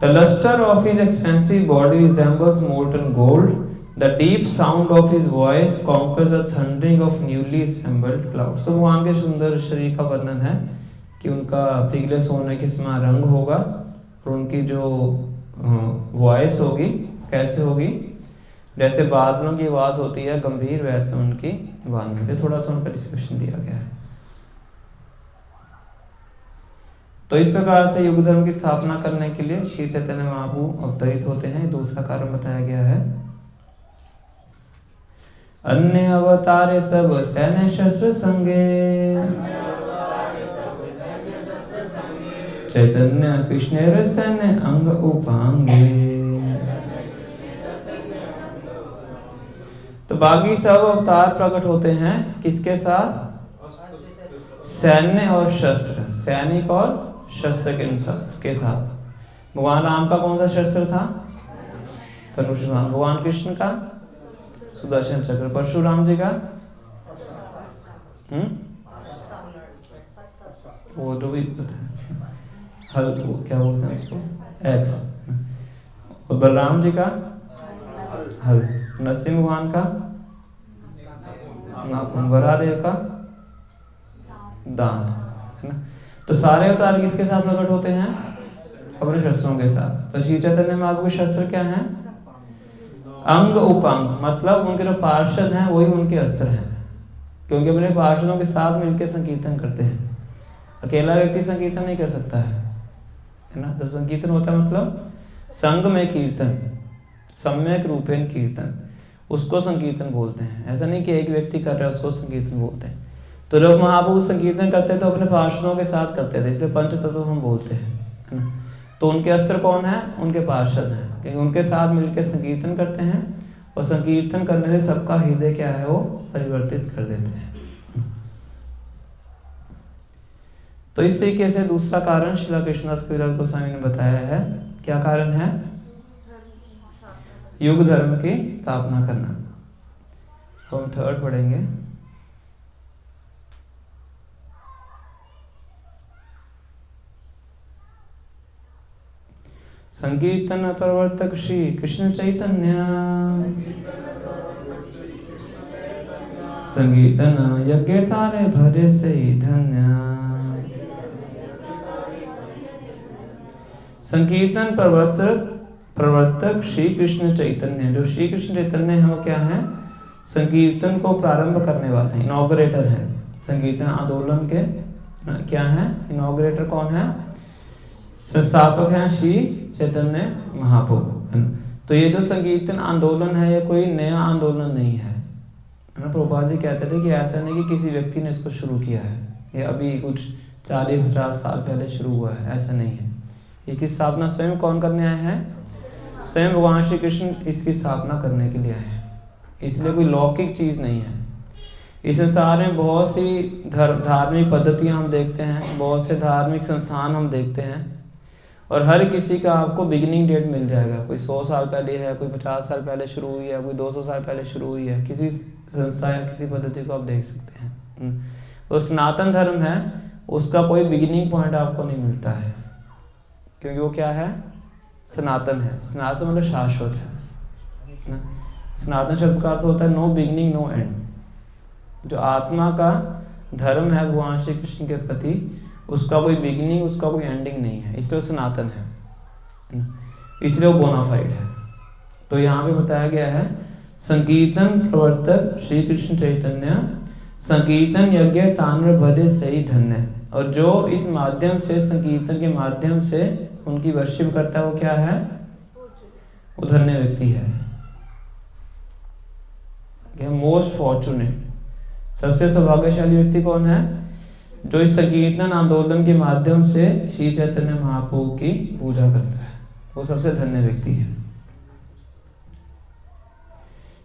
The luster of his expensive body resembles molten gold. The deep sound of his voice conquers the thundering of newly assembled clouds. तो भगवान के सुंदर शरीर का वर्णन है कि उनका पिघले सोने के समान रंग होगा और उनकी जो वॉइस होगी कैसे होगी? जैसे बादलों की आवाज़ होती है गंभीर, वैसे उनकी वाणी होती है। थोड़ा सा उनका डिस्क्रिप्शन दिया गया है। तो इस प्रकार से युग धर्म की स्थापना करने के लिए श्री चैतन्य महाप्रभु अवतरित होते हैं। दूसरा कारण बताया गया है, अन्य अवतारे सब सैन्य शस्त्र संगे, चैतन्य कृष्ण सैन्य अंग उपांगे। तो बाकी सब अवतार प्रकट होते हैं किसके साथ? सैन्य और शस्त्र, सैनिक और शस्त्र के साथ। भगवान राम का कौन सा शस्त्र था? धनुष्मान। भगवान कृष्ण का सुदर्शन चक्र। परशुराम जी का वो जो भी हल, वो क्या बोलते हैं उसको, एक्स। और बलराम जी का हल। नरसिंह भगवान का नाखून। वरादेव का दांत, है ना। तो सारे अवतार किसके साथ प्रकट होते हैं? अपने शस्त्रों के साथ। तो श्री चैतन्य महाप्रभु के शस्त्र क्या हैं? अंग उपांग, मतलब उनके जो पार्षद हैं वही उनके अस्त्र हैं, क्योंकि अपने पार्षदों के साथ मिलकर संकीर्तन करते हैं। अकेला व्यक्ति संकीर्तन नहीं कर सकता है ना। जब संकीर्तन होता है मतलब संग में कीर्तन, सम्यक रूपेण कीर्तन, उसको संकीर्तन बोलते हैं। ऐसा नहीं कि एक व्यक्ति कर रहा है उसको संकीर्तन बोलते हैं। तो जब महाप्रभु संकीर्तन करते तो अपने पार्षदों के साथ करते थे, इसलिए पंच तत्व हम बोलते हैं, है ना। तो उनके अस्त्र कौन है? उनके पार्षद हैं, क्योंकि उनके साथ मिलकर संकीर्तन करते हैं और संकीर्तन करने से सबका हृदय क्या है वो परिवर्तित कर देते हैं। तो इस तरीके से दूसरा कारण श्रील कृष्णदास कविराज गोस्वामी ने बताया है। क्या कारण है? युग धर्म की स्थापना करना। हम थर्ड पढ़ेंगे। संकीर्तन प्रवर्तक श्री कृष्ण चैतन्य, संकीर्तन यज्ञ तारे भरे से धन्य। संकीर्तन प्रवर्तक श्री कृष्ण चैतन्य, जो श्री कृष्ण चैतन्य है वो क्या है? संकीर्तन को प्रारंभ करने वाले हैं, इनॉग्रेटर हैं। संकीर्तन आंदोलन के क्या हैं? इनॉग्रेटर कौन है? संस्थापक हैं श्री चैतन्य महाप्रभु, है ना। तो ये जो संकीर्तन आंदोलन है ये कोई नया आंदोलन नहीं है ना। प्रभुपाद जी कहते थे कि ऐसा नहीं कि किसी व्यक्ति ने इसको शुरू किया है, ये अभी कुछ 40-50 साल पहले शुरू हुआ है, ऐसा नहीं है। इसकी स्थापना स्वयं कौन करने आए हैं? स्वयं भगवान श्री कृष्ण इसकी स्थापना करने के लिए आए हैं, इसलिए कोई लौकिक चीज़ नहीं है। इस संसार में बहुत सी धार्मिक पद्धतियाँ हम देखते हैं, बहुत से धार्मिक संस्थान हम देखते हैं, और हर किसी का आपको बिगिनिंग डेट मिल जाएगा। कोई 100 साल पहले है, कोई 50 साल पहले शुरू हुई है, कोई 200 साल पहले शुरू हुई है। किसी संस्था या किसी पद्धति को आप देख सकते हैं। तो सनातन धर्म है, उसका कोई बिगिनिंग पॉइंट आपको नहीं मिलता है, क्योंकि वो क्या है? सनातन है। सनातन मतलब शाश्वत है ना। सनातन शब्द का अर्थ होता है नो बिगिनिंग नो एंड। जो आत्मा का धर्म है भगवान श्री कृष्ण के प्रति, उसका कोई बिगिनिंग, उसका कोई एंडिंग नहीं है, इसलिए वो सनातन है, इसलिए वो बोनाफाइड है। तो यहाँ पे बताया गया है संकीर्तन प्रवर्तक श्री कृष्ण चैतन्य संकीर्तन यज्ञ ताम्र भरे सही धन्य। और जो इस माध्यम से, संकीर्तन के माध्यम से उनकी वर्शिप करता है, वो क्या है? वो धन्य व्यक्ति है, मोस्ट फॉर्चुनेट। सबसे सौभाग्यशाली व्यक्ति कौन है? जो इस संकीर्तन आंदोलन के माध्यम से श्री चैतन्य महाप्रभु की पूजा करता है, वो सबसे धन्य व्यक्ति है।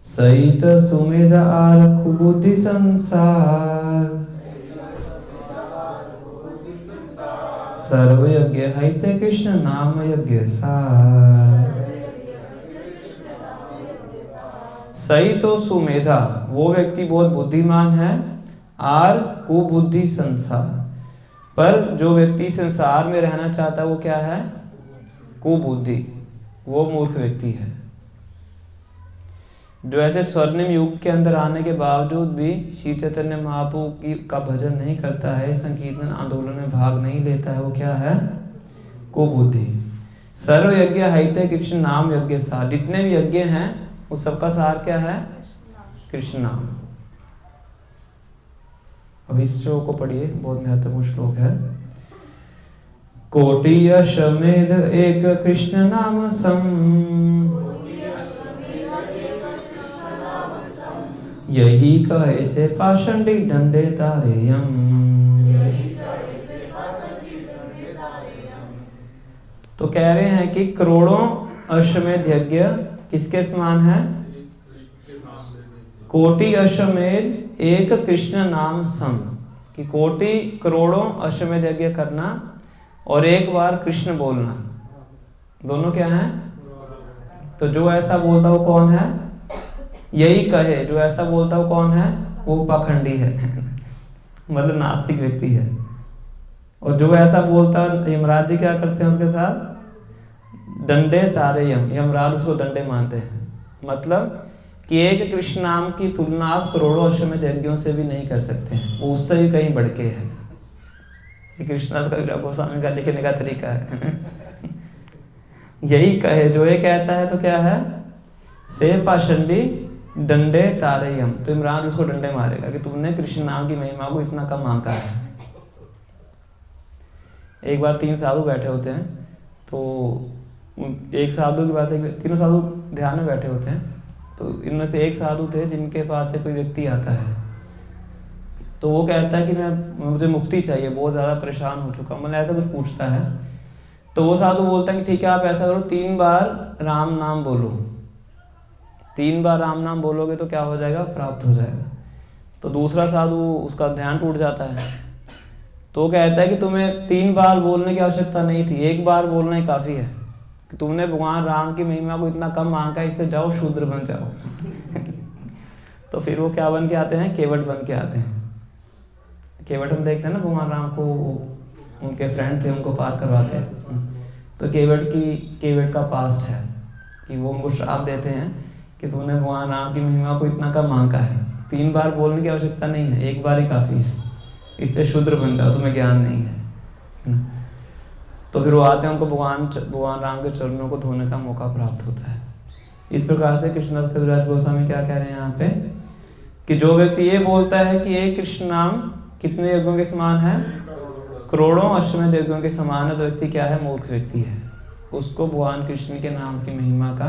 सहित सुमेध आरखु बुद्धि संसार सर्व यज्ञ हिते कृष्ण नाम यज्ञ सार। सही तो सुमेधा, वो व्यक्ति बहुत बुद्धिमान है, आर कुबुद्धि संसार, पर जो व्यक्ति संसार में रहना चाहता है वो क्या है? कुबुद्धि, वो मूर्ख व्यक्ति है। जो ऐसे स्वर्णिम युग के अंदर आने के बावजूद भी श्री चैतन्य महाप्रभु का भजन नहीं करता है, संकीर्तन आंदोलन में भाग नहीं लेता है, वो क्या है? कुबुद्धि। सर्व यज्ञ हिते कृष्ण नाम यज्ञ सार। जितने भी यज्ञ हैं उस सबका सार क्या है? कृष्ण नाम। अब इस श्लोक को पढ़िए, बहुत महत्वपूर्ण श्लोक है। कोटि अश्वमेध एक कृष्ण नाम सम, यही कहे से पाषंडी डंडे तारेयम। तो कह रहे हैं कि करोड़ों अश्वमेध यज्ञ किसके समान है? कोटि अश्वमेध एक कृष्ण नाम सम, कि कोटि करोड़ों अश्वमेध यज्ञ करना और एक बार कृष्ण बोलना, दोनों क्या हैं? तो जो ऐसा बोलता वो कौन है? यही कहे, जो ऐसा बोलता वो कौन है? वो पाखंडी है मतलब नास्तिक व्यक्ति है। और जो ऐसा बोलता, यमराज जी क्या करते हैं उसके साथ? डंडे तारे यमराज उसको डंडे मानते हैं। मतलब कि एक कृष्ण नाम की तुलना आप करोड़ों अश्वमेध यज्ञों से भी नहीं कर सकते हैं, वो उससे भी कहीं बढ़ के है। ये कृष्णदास कबीर गोस्वामी का लिखने का तरीका है यही कहे, जो ये कहता है तो क्या है? से पाषंडी डंडे तारेयम। तो इमरान उसको डंडे मारेगा कि तुमने कृष्ण नाम की महिमा को इतना कम आंका है। एक बार 3 साधु बैठे होते हैं, तो एक साधु के पास तीनों साधु ध्यान में बैठे होते हैं, तो इनमें से एक साधु थे जिनके पास से कोई व्यक्ति आता है, तो वो कहता है कि मुझे मुक्ति चाहिए, बहुत ज़्यादा परेशान हो चुका हूँ, मतलब ऐसा कुछ पूछता है। तो वो साधु बोलता है कि ठीक है, आप ऐसा करो, 3 बार राम नाम बोलो। 3 बार राम नाम बोलोगे तो क्या हो जाएगा? प्राप्त हो जाएगा। तो दूसरा साधु, उसका ध्यान टूट जाता है, तो कहता है कि तुम्हें 3 बार बोलने की आवश्यकता नहीं थी, 1 बार बोलना ही काफ़ी है कि तुमने भगवान राम की महिमा को इतना कम आंका, इससे जाओ शूद्र बन जाओ तो फिर वो क्या बन के आते हैं? केवट बन के आते हैं। केवट हम देखते हैं ना, भगवान राम को उनके फ्रेंड थे, उनको पार करवाते हैं। तो केवट का पास्ट है कि वो उनको श्राप देते हैं कि तुमने भगवान राम की महिमा को इतना कम आंका है, 3 बार बोलने की आवश्यकता नहीं है, 1 बार ही काफ़ी है, इससे शूद्र बन जाओ, तुम्हें ज्ञान नहीं है। तो फिर वो आते हैं, उनको भगवान राम के चरणों को धोने का मौका प्राप्त होता है। इस प्रकार से कृष्णदास कविराज गोस्वामी क्या कह रहे हैं यहाँ पे कि जो व्यक्ति ये बोलता है कि एक कृष्ण नाम कितने यज्ञों के समान है? करोड़ों अश्वमेध यज्ञों के समान है। तो व्यक्ति क्या है? मूर्ख व्यक्ति है। उसको भगवान कृष्ण के नाम की महिमा का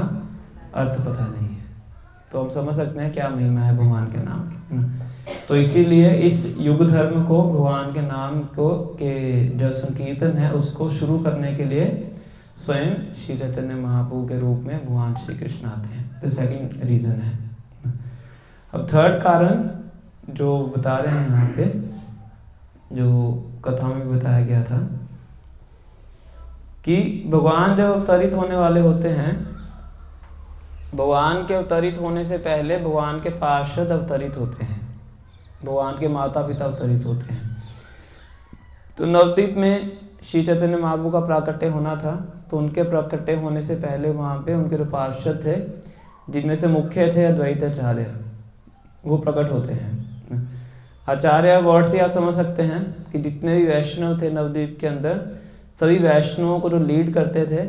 अर्थ पता नहीं है। तो हम समझ सकते हैं क्या महिमा है भगवान के नाम की। तो इसीलिए इस युग धर्म को, भगवान के नाम को के जो संकीर्तन है उसको शुरू करने के लिए स्वयं श्री चैतन्य महाप्रभु के रूप में भगवान श्री कृष्ण आते हैं। तो सेकंड रीजन है। अब थर्ड कारण जो बता रहे हैं यहाँ पे, जो कथा में बताया गया था कि भगवान जब अवतरित होने वाले होते हैं, भगवान के अवतरित होने से पहले भगवान के पार्षद अवतरित होते हैं, भगवान के माता पिता अवतरित होते हैं। तो नवद्वीप में श्री चैतन्य महाप्रभु का प्राकट्य होना था, तो उनके प्राकट्य होने से पहले वहाँ पे उनके जो पार्षद थे, जिनमें से मुख्य थे अद्वैताचार्य, वो प्रकट होते हैं। आचार्य वर्ड से आप समझ सकते हैं कि जितने भी वैष्णव थे नवद्वीप के अंदर, सभी वैष्णवों को जो लीड करते थे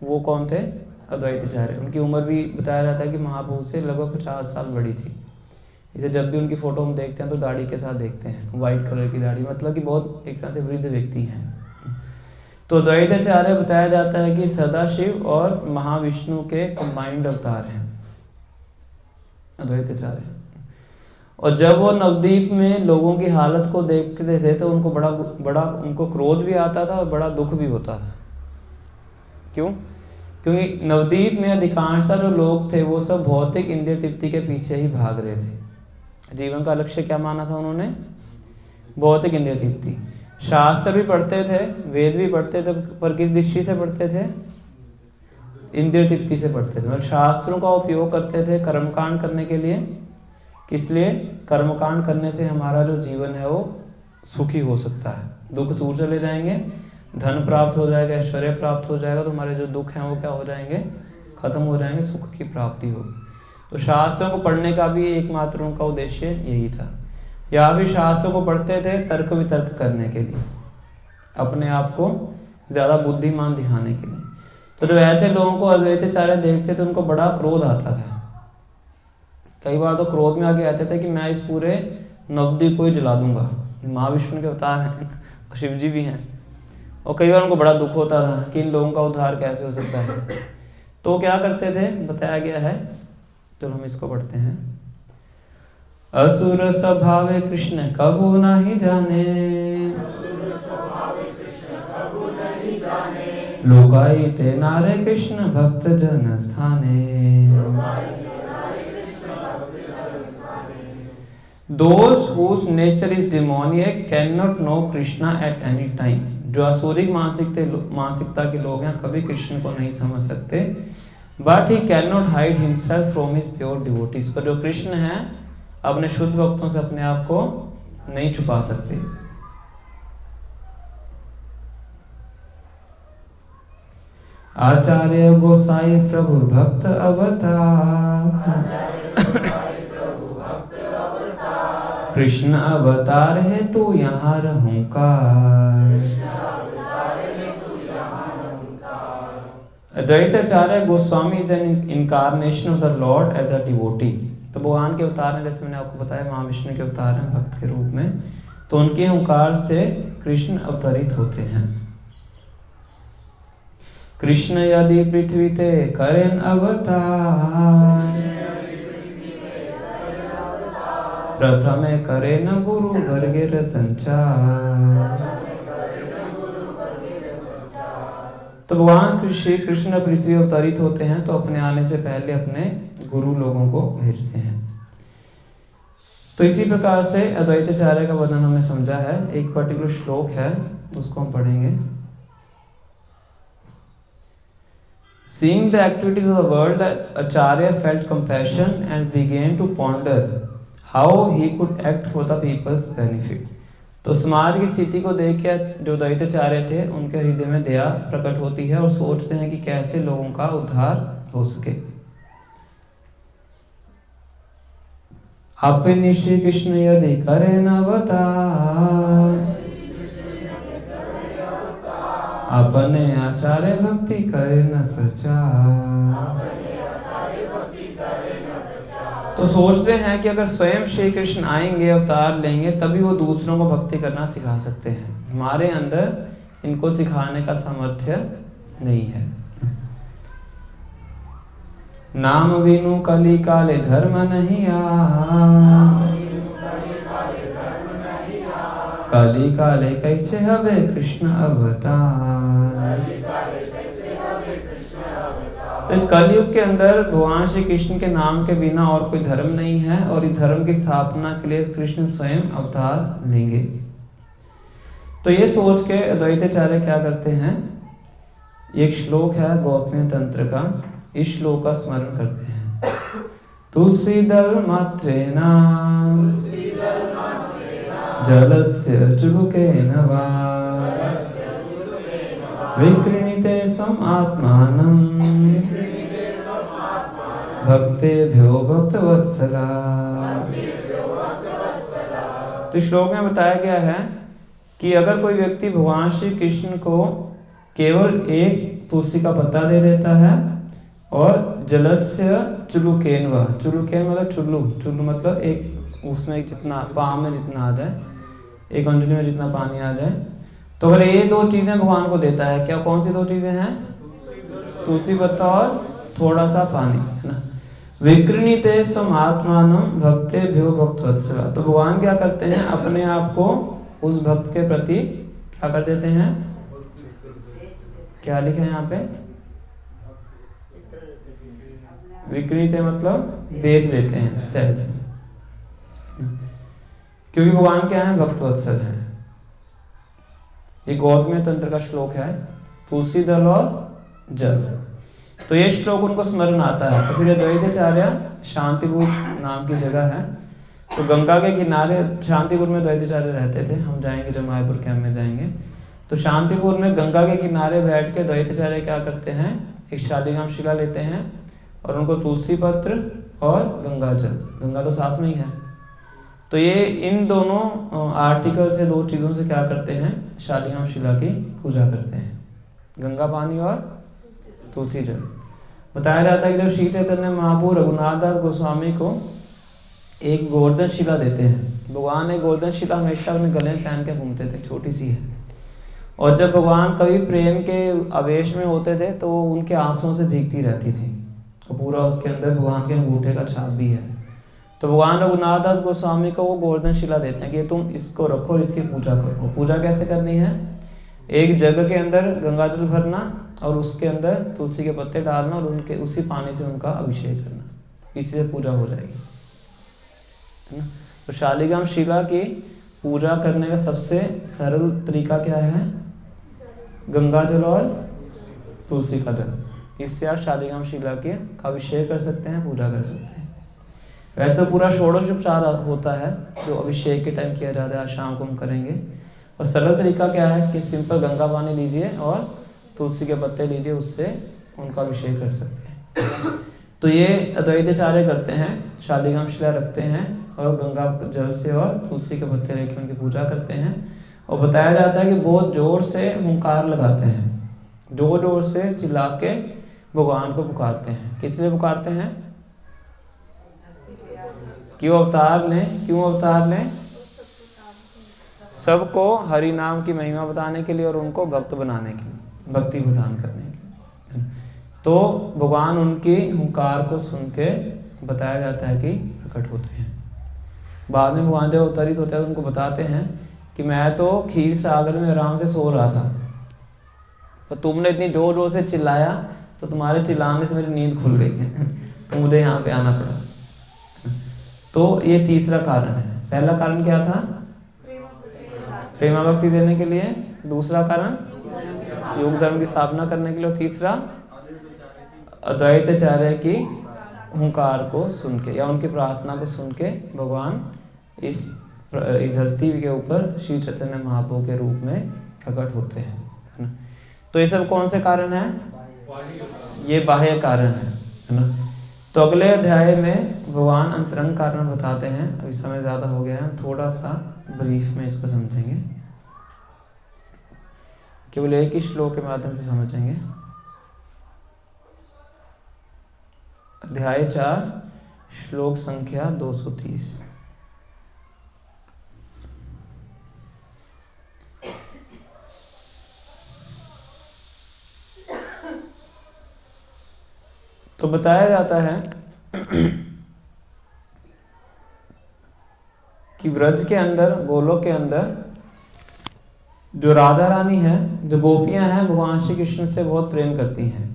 वो कौन थे? अद्वैताचार्य। उनकी उम्र भी बताया जाता है कि महाप्रभु से लगभग 50 साल बड़ी थी। इसे जब भी उनकी फोटो हम देखते हैं तो दाढ़ी के साथ देखते हैं, वाइट कलर की दाढ़ी, मतलब कि बहुत एक तरह से वृद्ध व्यक्ति हैं। तो अद्वैताचार्य बताया जाता है कि सदाशिव और महाविष्णु के कंबाइंड अवतार हैं अद्वैताचार्य। और जब वो नवद्वीप में लोगों की हालत को देखते थे तो उनको बड़ा उनको क्रोध भी आता था और बड़ा दुख भी होता था। क्यों? क्योंकि नवद्वीप में अधिकांशतः जो लोग थे वो सब भौतिक इंद्रिय तृप्ति के पीछे ही भाग रहे थे। जीवन का लक्ष्य क्या माना था उन्होंने? भौतिक इंद्रिय तृप्ति। शास्त्र भी पढ़ते थे, वेद भी पढ़ते थे, पर किस दृष्टि से पढ़ते थे? इंद्रिय तृप्ति से पढ़ते थे। मतलब शास्त्रों का उपयोग करते थे कर्मकांड करने के लिए। किस लिए? कर्मकांड करने से हमारा जो जीवन है वो सुखी हो सकता है, दुख दूर चले जाएंगे, धन प्राप्त हो जाएगा, ऐश्वर्य प्राप्त हो जाएगा, तो हमारे जो दुख हैं वो क्या हो जाएंगे? खत्म हो जाएंगे, सुख की प्राप्ति होगी। तो शास्त्रों को पढ़ने का भी एकमात्र उनका उद्देश्य यही था। या फिर शास्त्रों को पढ़ते थे तर्क वितर्क करने के लिए, अपने आप को ज़्यादा बुद्धिमान दिखाने के लिए। तो जब ऐसे लोगों को अद्वैताचार्य देखते तो उनको बड़ा क्रोध आता था। कई बार तो क्रोध में आगे आते थे कि मैं इस पूरे नवद्वीप को ही जला दूंगा। महाविष्णु के अवतार हैं और शिव जी भी हैं। और कई बार उनको बड़ा दुख होता था कि इन लोगों का उद्धार कैसे हो सकता है। तो क्या करते थे बताया गया है, तो हम इसको पढ़ते हैं। असुर स्वभावे कृष्ण कबू नहीं जाने, लोकाई ते नारे कृष्ण भक्त जन स्थाने। Those whose nature is demoniac cannot know Krishna at any time. जो आसुरिक मानसिकता के लोग हैं कभी कृष्ण को नहीं समझ सकते। But he cannot hide himself from his pure devotees. पर जो कृष्ण हैं अपने शुद्ध भक्तों से अपने आप को नहीं छुपा सकते। आचार्य गोसाई प्रभु भक्त अवतार, कृष्ण अवतार है तो यहाँ रहूंकार। Advaitacharya Goswami is an incarnation of the lord as a devotee. तो भगवान के अवतार हैं, जैसे मैंने आपको बताया महाविष्णु के अवतार हैं भक्त के रूप में। तो उनके हुंकार से कृष्ण अवतरित होते हैं। कृष्ण यदि पृथ्वी ते करें अवतार, प्रथमे करे न गुरु वर्गेर संचार। तो भगवान श्री कृष्ण पृथ्वी अवतरित होते हैं तो अपने आने से पहले अपने गुरु लोगों को भेजते हैं। तो इसी प्रकार से अद्वैताचार्य का वर्णन हमने समझा है। एक पर्टिकुलर श्लोक है उसको हम पढ़ेंगे। Seeing the activities of the world, Acharya felt compassion and began to ponder how he could act for the people's benefit. तो समाज की स्थिति को देख के जो द्वैताचार्य थे उनके हृदय में दया प्रकट होती है और सोचते हैं कि कैसे लोगों का उद्धार हो सके। अपने श्री कृष्ण यदि करें अवतार, अपने आचार्य भक्ति करे न प्रचार। तो सोचते हैं कि अगर स्वयं श्री कृष्ण आएंगे, अवतार लेंगे, तभी वो दूसरों को भक्ति करना सिखा सकते हैं। हमारे अंदर इनको सिखाने का सामर्थ्य नहीं है। नाम बिनु कली काले धर्म नहीं आ, कली काले कैसे हवे कृष्ण अवतार। तो इस कलयुग के अंदर भगवान श्री कृष्ण के नाम के बिना और कोई धर्म नहीं है, और इस धर्म की स्थापना के लिए कृष्ण स्वयं अवतार लेंगे। तो ये सोच के अद्वैताचार्य क्या करते हैं, एक श्लोक है गोपनीय तंत्र का, इस श्लोक का स्मरण करते हैं। तुलसी दल मात्रेना जलस्य चुलुकेन वा विक्रीणिते स्वम आत्मानं भक्तेभ्यो भक्तवत्सला। तो श्लोक में बताया गया है कि अगर कोई व्यक्ति भगवान श्री कृष्ण को केवल एक तुलसी का पत्ता दे देता है और जलस्य चुलुकेन वा, चुलुकेन मतलब चुल्लू मतलब एक उसमें जितना पाँव में जितना आ जाए, एक अंजलि में जितना पानी आ जाए, तो अगर ये दो चीजें भगवान को देता है, क्या कौन सी दो चीजें हैं? तुलसी पत्ता और थोड़ा सा पानी, है ना। विक्रीणिते स्वम आत्मानं भक्तेभ्यो भक्तवत्सला। तो भगवान क्या करते हैं, अपने आप को उस भक्त के प्रति क्या कर देते हैं, क्या लिखे हैं यहाँ पे, विक्रीणिते मतलब बेच देते हैं, सेल। क्योंकि भगवान क्या है, भक्तवत्सल है। ये गौतम तंत्र का श्लोक है, तुलसी दल और जल। तो ये श्लोक उनको स्मरण आता है। तो फिर द्वैताचार्य शांतिपुर नाम की जगह है, तो गंगा के किनारे, शांतिपुर में द्वैताचार्य रहते थे, हम जाएंगे जब मायापुर कैंप में जाएंगे। तो शांतिपुर में गंगा के किनारे बैठ के द्वैताचार्य क्या करते हैं, एक शालिग्राम शिला लेते हैं और उनको तुलसी पत्र और गंगा जल, गंगा तो साथ में ही है, तो ये इन दोनों आर्टिकल से, दो चीज़ों से क्या करते हैं, शालिग्राम शिला की पूजा करते हैं, गंगा पानी और तुलसी जल। बताया जाता है कि जब श्री चैतन्य महाप्रभु रघुनाथ दास गोस्वामी को एक गोवर्धन शिला देते हैं, भगवान एक गोवर्धन शिला हमेशा अपने गले में पहन के घूमते थे, छोटी सी है, और जब भगवान कभी प्रेम के आवेश में होते थे तो उनके आंसुओं से भीगती रहती थी, और पूरा उसके अंदर भगवान के अंगूठे का छाप भी है। तो भगवान रघुनाथ दास गोस्वामी को वो गोवर्धन शिला देते हैं कि तुम इसको रखो और इसकी पूजा करो। पूजा कैसे करनी है, एक जग के अंदर गंगा जल भरना और उसके अंदर तुलसी के पत्ते डालना और उनके उसी पानी से उनका अभिषेक करना, इसी से पूजा हो जाएगी, है ना। तो शालिग्राम शिला की पूजा करने का सबसे सरल तरीका क्या है, गंगा जल और तुलसी का जल, इससे आप शालिग्राम शिला के अभिषेक कर सकते हैं, पूजा कर सकते हैं। वैसे पूरा षोडशोपचार होता है जो अभिषेक के टाइम किया जाता है, आज शाम को हम करेंगे। और सरल तरीका क्या है कि सिंपल गंगा पानी लीजिए और तुलसी के पत्ते लीजिए, उससे उनका अभिषेक कर सकते हैं। तो ये अद्वैताचार्य करते हैं, शालिग्राम शिला रखते हैं और गंगा जल से और तुलसी के पत्ते लेकर उनकी पूजा करते हैं। और बताया जाता है कि बहुत जोर से हुंकार लगाते हैं, जोर जोर से चिल्ला के भगवान को पुकारते हैं। किस लिए पुकारते हैं, क्यों अवतार लें, क्यों अवतार लें, सबको हरि नाम की महिमा बताने के लिए और उनको भक्त बनाने के लिए, भक्ति प्रदान करने के लिए। तो भगवान उनकी हुंकार को सुन के बताया जाता है कि प्रकट होते हैं। बाद में भगवान जब अवतरित होते हैं तो उनको बताते हैं कि मैं तो क्षीर सागर में आराम से सो रहा था, तो तुमने इतनी जोर जोर से चिल्लाया तो तुम्हारे चिल्लाने से मेरी नींद खुल गई है तो मुझे यहाँ पे आना पड़ा। तो ये तीसरा कारण है। पहला कारण क्या था, प्रेमा भक्ति देने के लिए, दूसरा कारण योग धर्म की स्थापना करने के लिए, और तीसरा अद्वैताचार्य की हुंकार को सुन के या उनकी प्रार्थना को सुन के भगवान इस धरती के ऊपर श्री चैतन्य महाप्रभु के रूप में प्रकट होते हैं। तो ये सब कौन से कारण हैं, ये बाह्य कारण है ना। तो अगले अध्याय में भगवान अंतरंग कारण बताते हैं। अभी समय ज़्यादा हो गया है, हम थोड़ा सा ब्रीफ में इसको समझेंगे, केवल एक ही श्लोक के माध्यम से समझेंगे। अध्याय 4 श्लोक संख्या 230। तो बताया जाता है कि व्रज के अंदर, गोलोक के अंदर जो राधा रानी है, जो गोपियां हैं, भगवान श्री कृष्ण से बहुत प्रेम करती हैं।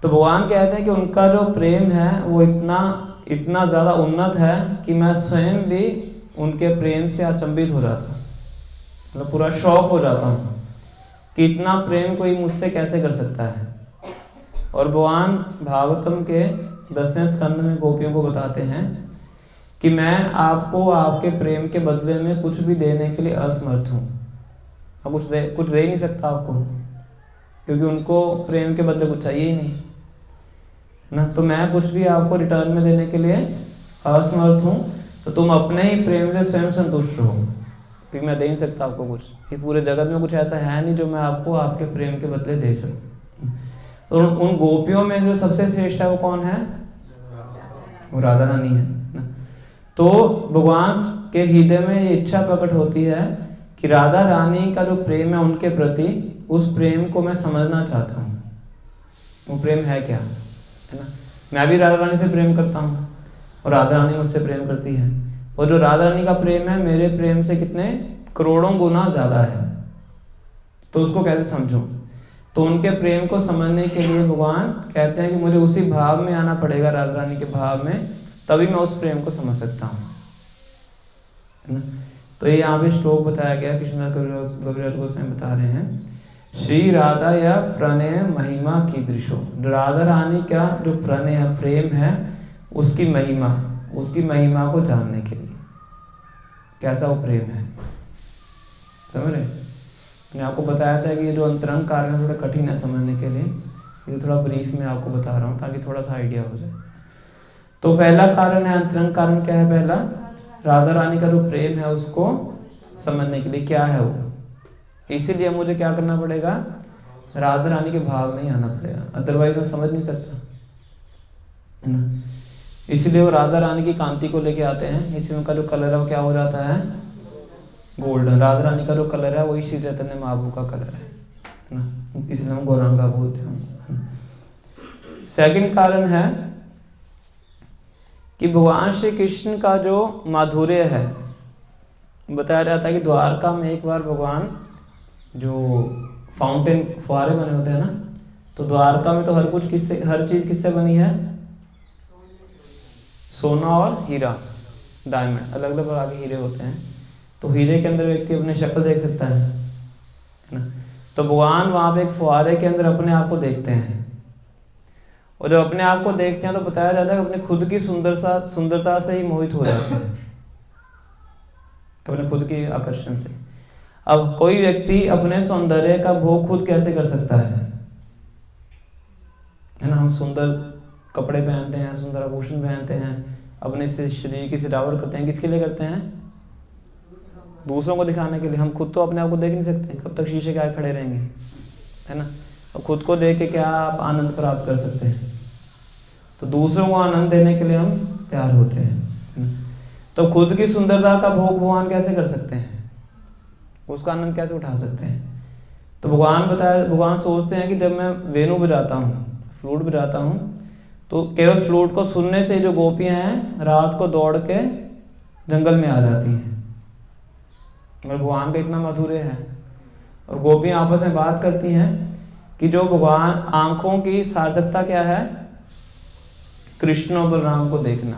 तो भगवान कहते हैं कि उनका जो प्रेम है वो इतना ज़्यादा उन्नत है कि मैं स्वयं भी उनके प्रेम से अचंभित हो जाता हूँ, मतलब पूरा शौक हो जाता हूँ कि इतना प्रेम कोई मुझसे कैसे कर सकता है। और भगवान भागवतम के 10वें स्कंद में गोपियों को बताते हैं कि मैं आपको आपके प्रेम के बदले में कुछ भी देने के लिए असमर्थ हूँ। अब कुछ दे ही नहीं सकता आपको, क्योंकि उनको प्रेम के बदले कुछ चाहिए ही नहीं ना। तो मैं कुछ भी आपको रिटर्न में देने के लिए असमर्थ हूँ, तो तुम अपने ही प्रेम से स्वयं संतुष्ट रहो, क्योंकि मैं दे नहीं सकता आपको कुछ। ये पूरे जगत में कुछ ऐसा है नहीं जो मैं आपको आपके प्रेम के बदले दे सकूँ। तो उन गोपियों में जो सबसे श्रेष्ठ है वो कौन है? वो राधा रानी है ना। तो भगवान के हृदय में ये इच्छा प्रकट होती है कि राधा रानी का जो प्रेम है उनके प्रति, उस प्रेम को मैं समझना चाहता हूँ। वो प्रेम है क्या, है ना। मैं भी राधा रानी से प्रेम करता हूँ और राधा रानी मुझसे प्रेम करती है, और जो राधा रानी का प्रेम है मेरे प्रेम से कितने करोड़ों गुना ज़्यादा है। तो उसको कैसे समझूं? तो उनके प्रेम को समझने के लिए भगवान कहते हैं कि मुझे उसी भाव में आना पड़ेगा, राधा रानी के भाव में, तभी मैं उस प्रेम को समझ सकता हूँ, है ना। तो ये यहाँ पे श्लोक बताया गया, कृष्ण कविराज गोस्वामी बता रहे हैं, श्री राधा या प्रणय महिमा की दृशो। राधा रानी का जो प्रणय है, प्रेम है, उसकी महिमा को जानने के लिए कैसा वो प्रेम है, समझ रहे। मैंने आपको बताया था कि ये जो अंतरंग कारण है थोड़ा कठिन है समझने के लिए, ये थोड़ा ब्रीफ में आपको बता रहा हूँ ताकि थोड़ा सा आइडिया हो जाए। तो पहला कारण है अंतरंग कारण, क्या है? पहला, राधा रानी का जो प्रेम है उसको समझने के लिए क्या है वो। इसीलिए मुझे क्या करना पड़ेगा? राधा रानी के भाव में ही आना पड़ेगा, अदरवाइज मैं समझ नहीं सकता, है ना। इसीलिए वो राधा रानी की कांति को लेके आते हैं। इसमें उनका जो कलर है वो क्या हो जाता है? गोल्डन। राधा रानी का जो कलर है वही श्री चैतन्य महाप्रभु का कलर है ना, इसलिए हम गौरांगा बोलते हैं। सेकंड कारण है कि भगवान श्री कृष्ण का जो माधुर्य है, बताया जाता है कि द्वारका में एक बार भगवान, जो फाउंटेन, फुहारे बने होते हैं ना, तो द्वारका में तो हर चीज किससे बनी है? सोना और हीरा, डायमंड, अलग अलग प्रकार के हीरे होते हैं। तो हीरे के अंदर व्यक्ति अपनी शक्ल देख सकता है ना। तो भगवान वहां पे एक फुहारे के अंदर अपने आप को देखते हैं, और जब अपने आप को देखते हैं तो बताया जाता है कि अपने खुद की सुंदरता से ही मोहित हो जाते हैं, अपने खुद के आकर्षण से। अब कोई व्यक्ति अपने सौंदर्य का भोग खुद कैसे कर सकता है ना। हम सुंदर कपड़े पहनते हैं, सुंदर आभूषण पहनते हैं, अपने से शरीर की सजावट करते हैं, किसके लिए करते हैं? दूसरों को दिखाने के लिए। हम खुद तो अपने आप को देख नहीं सकते, कब तक शीशे के आगे खड़े रहेंगे, है ना। और खुद को देख के क्या आप आनंद प्राप्त कर सकते हैं? तो दूसरों को आनंद देने के लिए हम तैयार होते हैं, है ना? तो खुद की सुंदरता का भोग भगवान कैसे कर सकते हैं? उसका आनंद कैसे उठा सकते हैं? तो भगवान सोचते हैं कि जब मैं वेणु बजाता हूँ, फ्लूट बजाता हूँ, तो केवल फ्लूट को सुनने से जो गोपियाँ हैं रात को दौड़ के जंगल में आ जाती हैं। मगर भगवान का इतना माधुर्य है, और गोपियाँ आपस में बात करती हैं कि जो भगवान, आंखों की सार्थकता क्या है? कृष्ण और बलराम को देखना।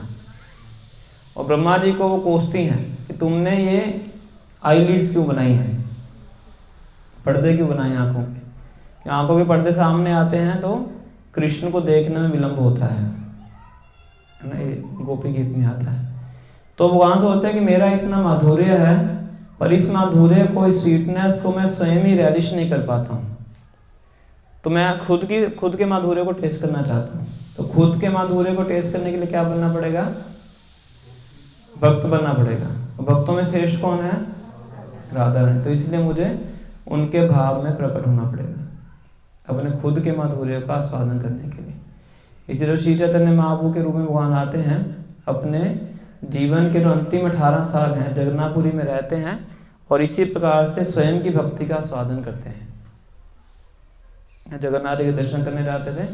और ब्रह्मा जी को वो कोसती हैं कि तुमने ये आईलिड्स क्यों बनाई हैं, पर्दे क्यों बनाए आंखों के, कि आंखों के पर्दे सामने आते हैं तो कृष्ण को देखने में विलंब होता है ना। ये गोपी गीत में आता है। तो भगवान सोचते हैं कि मेरा इतना माधुर्य है, पर इस माधुर्य को, इस स्वीटनेस को मैं स्वयं ही रैलिश नहीं कर पाता हूँ, तो मैं खुद के माधुर्य को टेस्ट करना चाहता हूँ। तो खुद के माधुर्य को टेस्ट करने के लिए क्या बनना पड़ेगा? भक्त बनना पड़ेगा। भक्तों में श्रेष्ठ कौन है? राधा रानी। तो इसलिए मुझे उनके भाव में प्रकट होना पड़ेगा, अपने खुद के माधुर्य का आस्वादन करने के लिए। इसीलिए श्री चैतन्य महाप्रभु के रूप में भगवान आते हैं, अपने जीवन के जो अंतिम 18 साल हैं जगन्नाथपुरी में रहते हैं और इसी प्रकार से स्वयं की भक्ति का स्वादन करते हैं। जगन्नाथ जी के दर्शन करने जाते थे,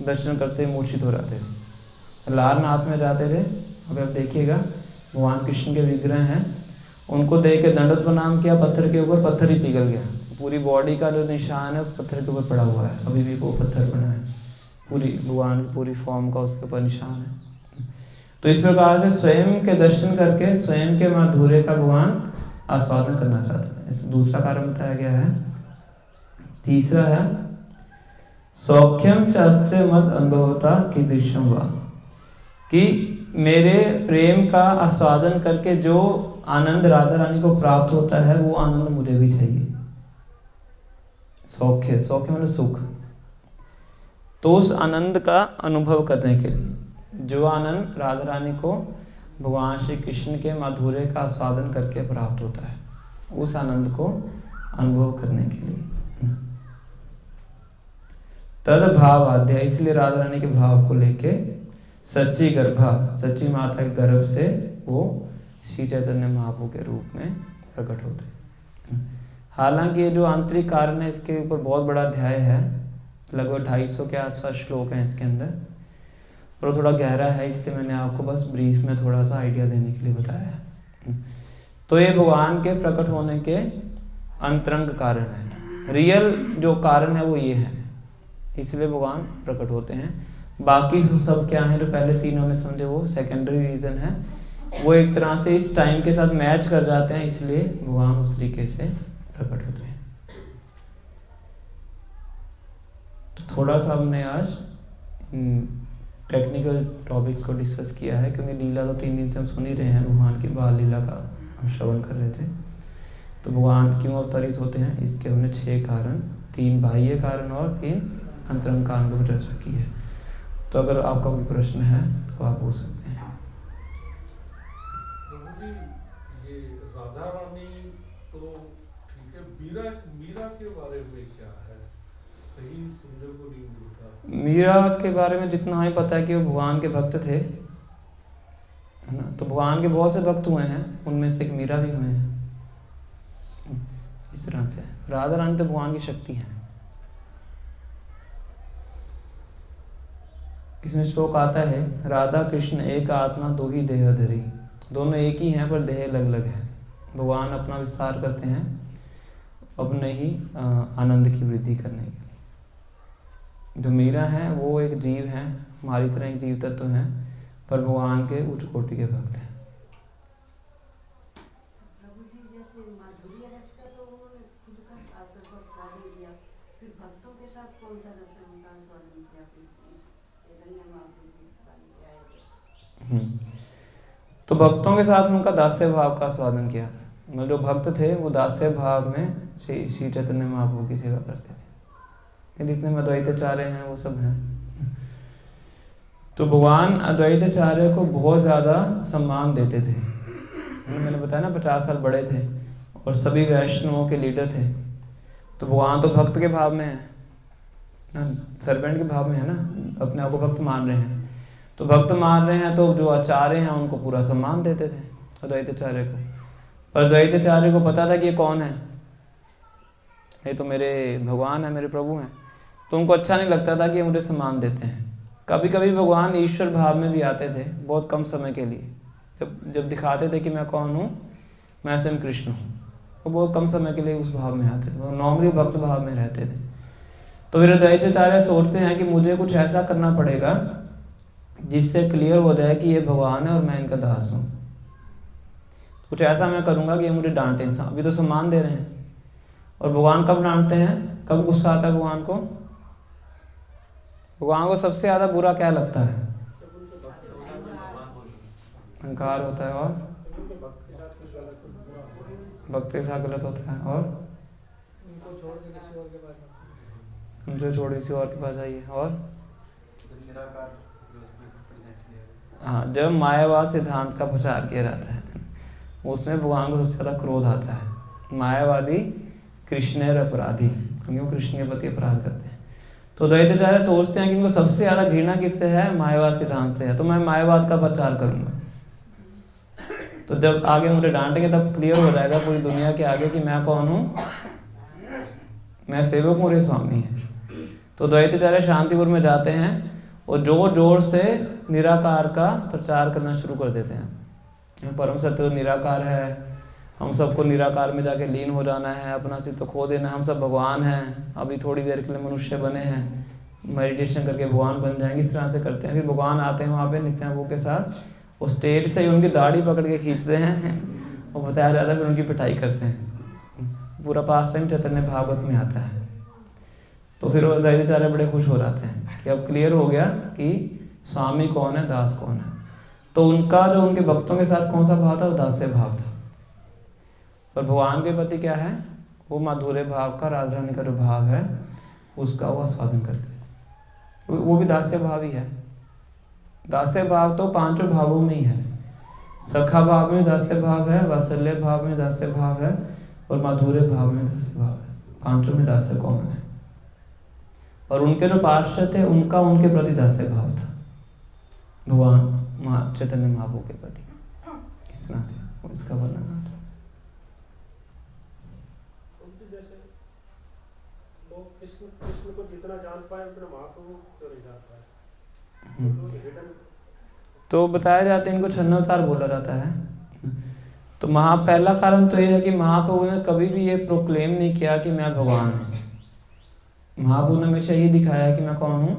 दर्शन करते ही मूर्छित हो जाते थे। लारनाथ में जाते थे, अगर देखिएगा भगवान कृष्ण के विग्रह हैं, उनको देख के दंडवत प्रणाम किया, पत्थर के ऊपर पत्थर ही पिघल गया। पूरी बॉडी का जो निशान है उस पत्थर के ऊपर पड़ा हुआ है, अभी भी वो पत्थर बना है, पूरी भगवान पूरी फॉर्म का उसके ऊपर निशान है। तो इस प्रकार से स्वयं के दर्शन करके स्वयं के माधुर्य का भगवान आस्वादन करना चाहते हैं। इस दूसरा कारण बताया गया है। तीसरा है सौख्यम चास्य मद अनुभवता की दृश्यम वा, कि मेरे प्रेम का आस्वादन करके जो आनंद राधा रानी को प्राप्त होता है वो आनंद मुझे भी चाहिए। सौख्य, सौख्य मतलब सुख। तो उस आनंद का अनुभव करने के लिए, जो आनंद राधा रानी को भगवान श्री कृष्ण के माधुर्य का आस्वादन करके प्राप्त होता है, उस आनंद को अनुभव करने के लिए तद भाव आद्य, इसलिए राधा रानी के भाव को लेके सच्ची गर्भा, सच्ची माता के गर्भ से वो श्री चैतन्य महाप्रभु के रूप में प्रकट होते हैं। हालांकि ये जो आंतरिक कारण है इसके ऊपर बहुत बड़ा अध्याय है, लगभग 250 के आसपास श्लोक हैं इसके अंदर, और थोड़ा गहरा है, इसलिए मैंने आपको बस ब्रीफ में थोड़ा सा आइडिया देने के लिए बताया है। तो ये भगवान के प्रकट होने के अंतरंग कारण है। रियल जो कारण है वो ये है, इसलिए भगवान प्रकट होते हैं। बाकी सब क्या है, जो पहले तीन हमने समझे वो सेकेंडरी रीजन है, वो एक तरह से इस टाइम के साथ मैच कर जाते हैं, इसलिए भगवान उस तरीके से प्रकट होते हैं। तो थोड़ा सा हमने आज टेक्निकल टॉपिक्स को डिस्कस किया है, क्योंकि लीला तो 3 दिन से हम सुन ही रहे हैं, भगवान की बाल लीला का हम श्रवण कर रहे थे। तो भगवान क्यों अवतरित होते हैं, इसके हमने 6 कारण, 3 बाह्य कारण और 3 अंतरंग कारण को चर्चा की है। तो अगर आपका कोई प्रश्न है तो आप पूछ सकते हैं। ये राधा रानी तो ठीक है, मीरा के बारे में क्या है, कहीं सुनने को नहीं मिलता। मीरा के बारे में जितना हमें पता है कि वो भगवान के भक्त थे, है ना। तो भगवान के बहुत से भक्त हुए हैं, उनमें से एक मीरा भी हुए हैं। इस तरह से राधा रानी तो भगवान की शक्ति है। इसमें श्लोक आता है, राधा कृष्ण एक आत्मा दो ही देह धरी, दोनों एक ही हैं पर देह अलग अलग है। भगवान अपना विस्तार करते हैं अपने ही आनंद की वृद्धि करने के लिए। जो मीरा है वो एक जीव है, हमारी तरह एक जीव तत्व है, पर भगवान के उच्च कोटि के भक्त हैं। प्रभु जी जैसे माधुर्य रस का तो उन्होंने खुद का आस्वादन किया, फिर भक्तों के साथ कौन सा रस का आस्वादन किया, चैतन्य महाप्रभु तो भक्तों के साथ उनका दास्य भाव का आस्वादन किया। मतलब जो भक्त थे वो दास्य भाव में श्री चैतन्य महाप्रभु की सेवा करते थे। जितने अद्वैताचार्य हैं वो सब हैं। तो भगवान अद्वैताचार्य को बहुत ज़्यादा सम्मान देते थे। मैंने बताया ना 50 साल बड़े थे और सभी वैष्णवों के लीडर थे। तो भगवान तो भक्त के भाव में है ना, सर्वेंट के भाव में है ना, अपने आप को भक्त मान रहे हैं। तो भक्त मान रहे हैं तो जो आचार्य हैं उनको पूरा सम्मान देते थे अद्वैताचार्य को। पर अद्वैताचार्य को पता था कि ये कौन है, ये तो मेरे भगवान है, मेरे प्रभु हैं। तो उनको अच्छा नहीं लगता था कि ये मुझे सम्मान देते हैं। कभी कभी भगवान ईश्वर भाव में भी आते थे, बहुत कम समय के लिए। जब दिखाते थे कि मैं कौन हूँ, मैं स्वयं कृष्ण हूँ, वो बहुत कम समय के लिए उस भाव में आते थे, वो नॉर्मली भक्त भाव में रहते थे। तो फिर अद्वैताचार्य सोचते हैं कि मुझे कुछ ऐसा करना पड़ेगा जिससे क्लियर हो जाए कि ये भगवान है और मैं इनका दास हूँ। कुछ ऐसा मैं करूँगा कि ये मुझे डांटे। अभी तो सम्मान दे रहे हैं, और भगवान कब डांटते हैं, कब गुस्सा आता है भगवान को? भगवान को सबसे ज़्यादा बुरा क्या लगता है? अहंकार होता है, और भक्त के साथ गलत होता है, और उनसे छोड़ किसी और के पास जाइए। और हाँ, जब मायावाद सिद्धांत का प्रचार किया जाता है उसमें भगवान को सबसे ज़्यादा क्रोध आता है। मायावादी कृष्ण अपराधी, क्योंकि वो कृष्ण के प्रति अपराध करते हैं। तो द्वैताचार्य सोचते हैं कि इनको सबसे ज़्यादा घृणा किससे है, मायावाद सिद्धांत से है, तो मैं मायावाद का प्रचार करूँगा। तो जब आगे मुझे डांटेंगे तब क्लियर हो जाएगा पूरी दुनिया के आगे कि मैं कौन हूँ, मैं सेवक हूँ और ये स्वामी है। तो द्वैताचार्य शांतिपुर में जाते हैं और जोर जोर से निराकार का प्रचार करना शुरू कर देते हैं। परम सत्य तो निराकार है, हम सबको निराकार में जाके लीन हो जाना है, अपना अस्तित्व खो देना है, हम सब भगवान हैं, अभी थोड़ी देर के लिए मनुष्य बने हैं, मेडिटेशन करके भगवान बन जाएंगे, इस तरह से करते हैं। फिर भगवान आते हैं वहाँ पे नित्यानंद के साथ, वो स्टेज से ही उनकी दाढ़ी पकड़ के खींचते हैं और बताया जाता है, फिर उनकी पिटाई करते हैं। पूरा पास टाइम चैतन्य भागवत में आता है। तो फिर वो द्वैताचार्य बड़े खुश हो जाते हैं कि अब क्लियर हो गया कि स्वामी कौन है, दास कौन है। तो उनका जो उनके भक्तों के साथ कौन सा भाव था, वो दास्य भाव था। पर भगवान के प्रति क्या है, वो माधुर्य भाव का, राधा रानी का जो भाव है उसका वो आस्वादन करते हैं, वो भी दास्य भाव ही है। दास्य भाव तो पांचों भावों में ही है। सखा भाव में दास्य भाव है, वात्सल्य भाव में दास्य भाव है और माधुर्य भाव में दास्य भाव है। पांचों में दास्य कॉमन है। और उनके जो पार्षद थे उनका उनके प्रति दास्य भाव था, भगवान चैतन्य महाप्रभु के प्रति। इस तरह से इसका वर्णन आता है। कृष्ण को जितना जान पाए उतना महाप्रभु क्यों नहीं जान पाए? तो बताया जाता है, इनको छन्नवतार बोला जाता है। तो पहला कारण तो ये है कि महाप्रभु ने कभी भी ये प्रोक्लेम नहीं किया कि मैं भगवान हूँ। महाप्रभु ने हमेशा यही दिखाया है कि मैं कौन हूँ,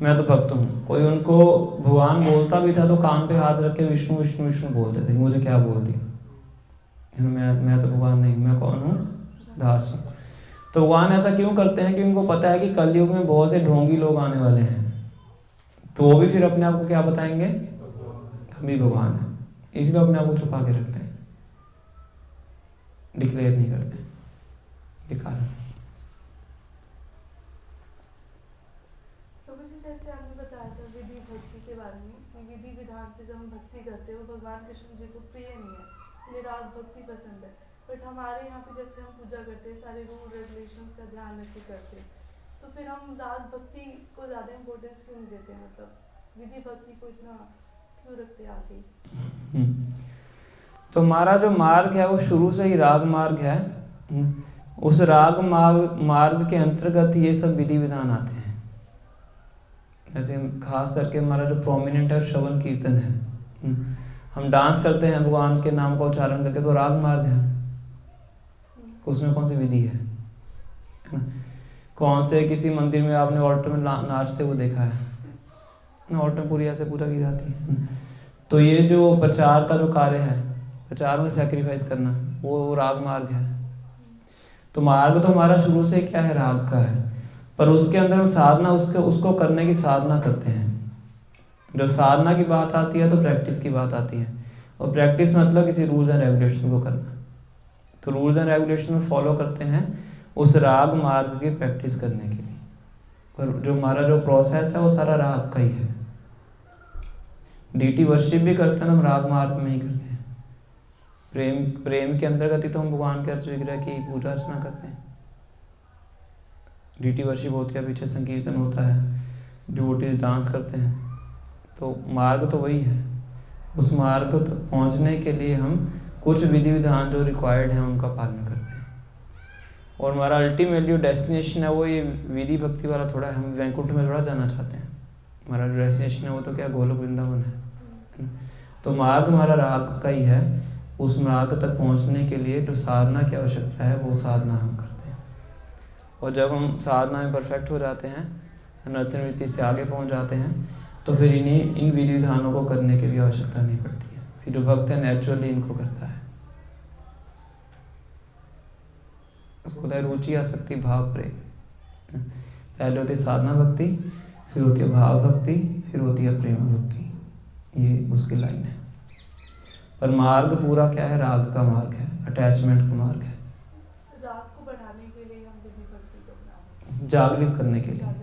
मैं तो भक्त हूँ। कोई उनको भगवान बोलता भी था तो कान पे हाथ रख के विष्णु विष्णु विष्णु बोलते थे, मुझे क्या बोल दिया, मैं तो भगवान नहीं, मैं कौन हूँ, दास हूँ। तो भगवान ऐसा क्यों करते हैं कि उनको पता है कि कलयुग में बहुत से ढोंगी लोग आने वाले हैं, तो वो भी फिर अपने आप को क्या बताएंगे, हम ही भगवान हैं। इसलिए अपने आप को छुपा के रखते हैं, डिक्लेयर नहीं करते, ये कारण। तो जैसे आपने बताया था विधि भक्ति के बारे में कि विधि विधान से जब हम भक्ति करते हैं वो भगवान कृष्ण जी को प्रिय नहीं है, निराग भक्ति पसंद है। बट हमारे यहाँ पे जैसे हम पूजा करते हैं, सारे रूल रेगुलेशंस का ध्यान रख के करते हैं, तो फिर हम राग भक्ति को ज़्यादा इम्पोर्टेंस क्यों नहीं देते, मतलब विधि भक्ति को इतना क्यों रखते आगे? तो हमारा जो मार्ग है वो शुरू से ही राग मार्ग है। उस राग मार्ग के अंतर्गत ये सब विधि विधान आते हैं। जैसे खास करके हमारा जो प्रोमिनेंट है श्रवण कीर्तन है, हम डांस करते हैं भगवान के नाम का उच्चारण करके, तो राग मार्ग है। उसमें कौन सी विधि है ना? कौन से किसी मंदिर में आपने ऑल्टर में नाचते हुए देखा है ना? ऑल्टर में पूरी ऐसे पूजा की जाती है। तो ये जो प्रचार का जो कार्य है, प्रचार में सैक्रिफाइस करना, वो राग मार्ग है। तो मार्ग तो हमारा शुरू से क्या है, राग का है। पर उसके अंदर हम साधना, उसको करने की साधना करते हैं। जब साधना की बात आती है तो प्रैक्टिस की बात आती है, और प्रैक्टिस मतलब किसी रूल्स एंड रेगुलेशन को करना। तो रूल्स एंड रेगुलेशन में फॉलो करते हैं उस राग मार्ग की प्रैक्टिस करने के लिए। और जो हमारा जो प्रोसेस है वो सारा राग का ही है। डीटी वर्शिप भी करते हैं, हम राग मार्ग में ही करते हैं। प्रेम के अंतर्गत ही तो हम भगवान के अर्च विग्रह की पूजा अर्चना करते हैं। डीटी वर्शिप होती है, पीछे संकीर्तन होता है, डिवोटी डांस करते हैं। तो मार्ग तो वही है। उस मार्ग तक पहुंचने के लिए हम कुछ विधि विधान जो रिक्वायर्ड हैं उनका पालन करते हैं। और हमारा अल्टीमेट जो डेस्टिनेशन है वो ये विधि भक्ति वाला थोड़ा है। हम वैकुंठ में थोड़ा जाना चाहते हैं। हमारा जो डेस्टिनेशन है वो तो क्या, गोलोक वृंदावन है। तो मार्ग हमारा राग का ही है। उस मार्ग तक पहुंचने के लिए जो साधना की आवश्यकता है वो साधना हम करते हैं। और जब हम साधना में परफेक्ट हो जाते हैं, नर्तन वृत्ति से आगे पहुंच जाते हैं, तो फिर इन विधि विधानों को करने की भी आवश्यकता नहीं पड़ती है। फिर जो भक्त है नेचुरली इनको करता है। उसको होता है रुचि, आसक्ति, भाव, प्रेम। पहले होती है साधना भक्ति, फिर होती है भाव भक्ति, फिर होती है प्रेम भक्ति। ये उसकी लाइन है। पर मार्ग पूरा क्या है, राग का मार्ग है, अटैचमेंट का मार्ग है। राग को बढ़ाने के लिए हम विधि भक्ति को अपनाते हैं, जागृत करने के लिए।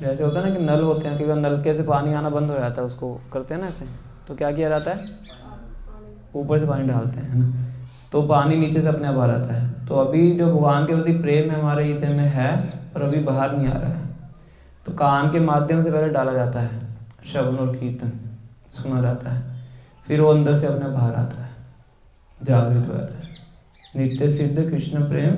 जैसे होता है ना कि नल होते हैं, कि वह नलके से पानी आना बंद हो जाता है, उसको करते हैं ना ऐसे, तो क्या किया जाता है, ऊपर से पानी डालते हैं, है ना। तो पानी नीचे से अपने आप बाहर आता है। तो अभी जो भगवान के प्रति प्रेम हमारे हृदय में है और अभी बाहर नहीं आ रहा है, तो कान के माध्यम से पहले डाला जाता है, श्रवण और कीर्तन सुना जाता है, फिर वो अंदर से अपने बाहर आता है, जागृत हो जाता है। नित्य सिद्ध कृष्ण प्रेम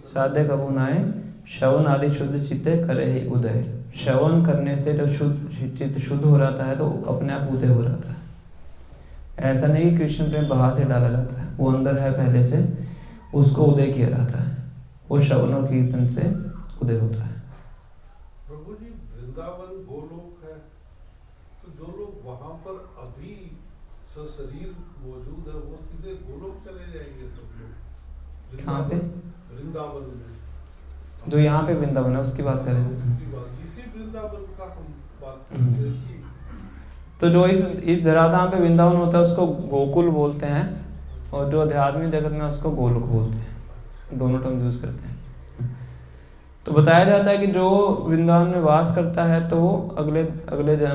साध्य कबू नाय, श्रवण आदि शुद्ध चित्ते करे ही उदय। श्रवण करने से जब चित्त शुद्ध हो जाता है तो अपने आप उदय हो जाता है। ऐसा नहीं कि कृष्ण प्रेम बाहर से डाला जाता है, वो अंदर है पहले से, उसको उदय किया जाता है, वो श्रवण और कीर्तन से उदय होता है। प्रभु जी, वृंदावन गोलोक है, तो जो लोग वहाँ पर अभी सशरीर मौजूद है वो सीधे गोलोक चले जाएंगे सब लोग। कहाँ पे? वृंदावन में। जो यहाँ पे वृंदावन है उसकी बात करें, इसी वृंदावन का हम बात करते हैं। तो जो इस धराधाम पे वृंदावन होता है उसको गोकुल बोलते हैं, और जो आध्यात्मिक जगत में उसको गोलोक बोलते हैं, दोनों टर्म यूज करते हैं। तो बताया जाता है कि जो वृंदावन में वास करता है तो वो अगले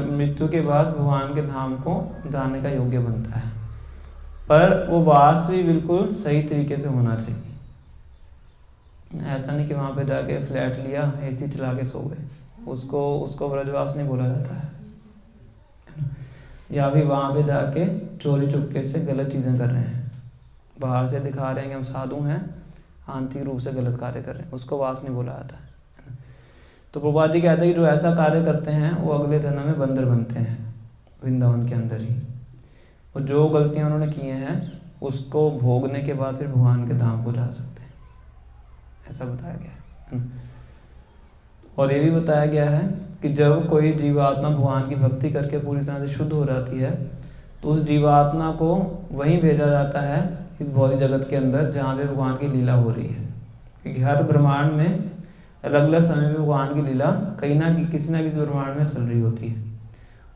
मृत्यु के बाद भगवान के धाम को जाने का योग्य बनता है, पर वो वास भी बिल्कुल सही तरीके से होना चाहिए। ऐसा नहीं कि वहाँ पे जाके फ्लैट लिया, एसी चला के सो गए, उसको ब्रजवास नहीं बोला जाता है। या फिर वहाँ पे जाके चोरी चुपके से गलत चीज़ें कर रहे हैं, बाहर से दिखा रहे हैं कि हम साधु हैं, आंतरिक रूप से गलत कार्य कर रहे हैं, उसको वास नहीं बोला जाता है। तो प्रभुपाद जी कहते हैं कि जो ऐसा कार्य करते हैं वो अगले जन्म में बंदर बनते हैं वृंदावन के अंदर ही, और जो गलतियाँ उन्होंने की हैं उसको भोगने के बाद फिर भगवान के धाम को जा सकते हैं, ऐसा बताया गया है। और ये भी बताया गया है कि जब कोई जीवात्मा भगवान की भक्ति करके पूरी तरह से शुद्ध हो जाती है तो उस जीवात्मा को वहीं भेजा जाता है इस भौतिक जगत के अंदर जहाँ पे भगवान की लीला हो रही है, क्योंकि हर ब्रह्मांड में अलग अलग समय में भगवान की लीला कहीं ना किसी ब्रह्मांड में चल रही होती है।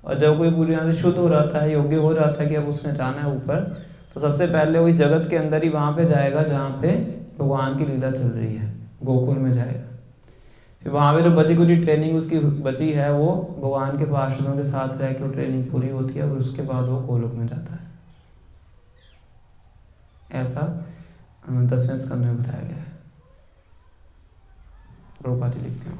और जब कोई पूरी तरह से शुद्ध हो जाता है, योग्य हो जाता है कि अब उसने जाना है ऊपर, तो सबसे पहले वो इस जगत के अंदर ही वहाँ पे जाएगा जहाँ पे भगवान की लीला चल रही है, गोकुल में जाएगा। फिर वहाँ पे जो बची कुछ ट्रेनिंग उसकी बची है वो भगवान के पार्षदों के साथ रह के वो ट्रेनिंग पूरी होती है, और उसके बाद वो गोलोक में जाता है। ऐसा 10वें स्कंद में बताया गया है। प्रभुपाद जी लिखते हैं।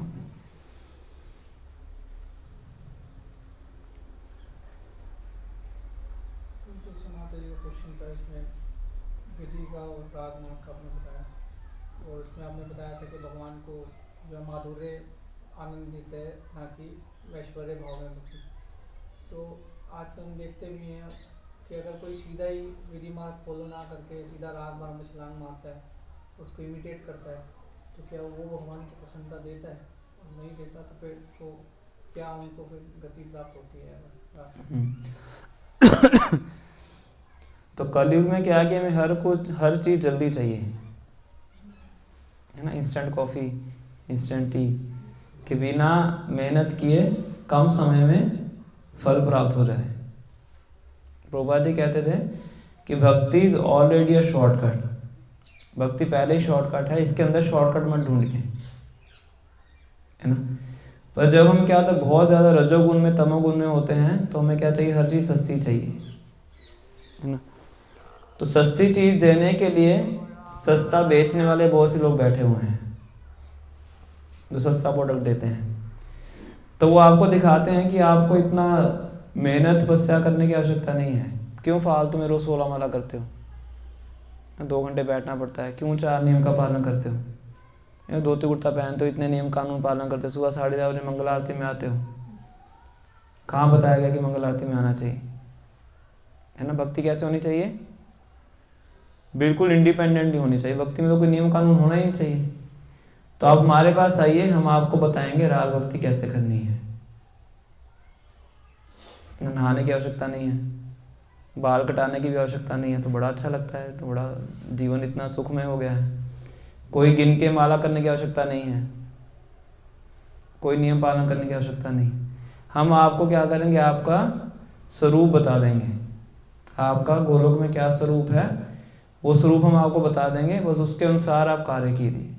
क्वेश्चन था इसमें विधि का और राग मार्ग का आपने बताया, और इसमें आपने बताया था कि भगवान को जो माधुर्य आनंद देते हैं, ना कि ऐश्वर्य भाव में भक्ति। तो आजकल हम देखते भी हैं कि अगर कोई सीधा ही विधि मार्ग फॉलो ना करके सीधा राग मार्ग में छलांग मारता है, उसको इमिटेट करता है, तो क्या वो भगवान की प्रसन्नता देता है? और नहीं देता तो फिर तो क्या उनको फिर गति प्राप्त होती है रास्ते? तो कलयुग में क्या है कि हमें हर चीज़ जल्दी चाहिए, है ना। इंस्टेंट कॉफ़ी, इंस्टेंट टी के बिना मेहनत किए कम समय में फल प्राप्त हो जाए। प्रभुपाद जी कहते थे कि भक्ति इज ऑलरेडी अ शॉर्टकट, भक्ति पहले ही शॉर्टकट है, इसके अंदर शॉर्टकट मत ढूंढ के, है ना। पर जब हम क्या था बहुत ज़्यादा रजोगुण में तमोगुण में होते हैं तो हमें क्या चाहिए, हर चीज़ सस्ती चाहिए, है ना। तो सस्ती चीज़ देने के लिए सस्ता बेचने वाले बहुत से लोग बैठे हुए हैं जो सस्ता प्रोडक्ट देते हैं। तो वो आपको दिखाते हैं कि आपको इतना मेहनत तपस्या करने की आवश्यकता नहीं है, क्यों फालतू में रोज 16 माला करते हो, 2 घंटे बैठना पड़ता है, क्यों 4 नियम का पालन करते हो, धोती कुर्ता पहनते हो, इतने नियम कानून पालन करते हो, सुबह 4:30 बजे मंगल आरती में आते हो, कहाँ बताया गया कि मंगल आरती में आना चाहिए, है ना। भक्ति कैसे होनी चाहिए, बिल्कुल इंडिपेंडेंट ही होनी चाहिए, भक्ति में तो कोई नियम कानून होना ही नहीं चाहिए। तो आप हमारे पास आइए, हम आपको बताएंगे राग भक्ति कैसे करनी है। नहाने की आवश्यकता नहीं है, बाल कटाने की भी आवश्यकता नहीं है, तो बड़ा अच्छा लगता है, तो बड़ा जीवन इतना सुखमय हो गया है। कोई गिन के माला करने की आवश्यकता नहीं है, कोई नियम पालन करने की आवश्यकता नहीं। हम आपको क्या करेंगे, आपका स्वरूप बता देंगे, आपका गोलोक में क्या स्वरूप है वो स्वरूप हम आपको बता देंगे, बस उसके अनुसार आप कार्य कीजिए।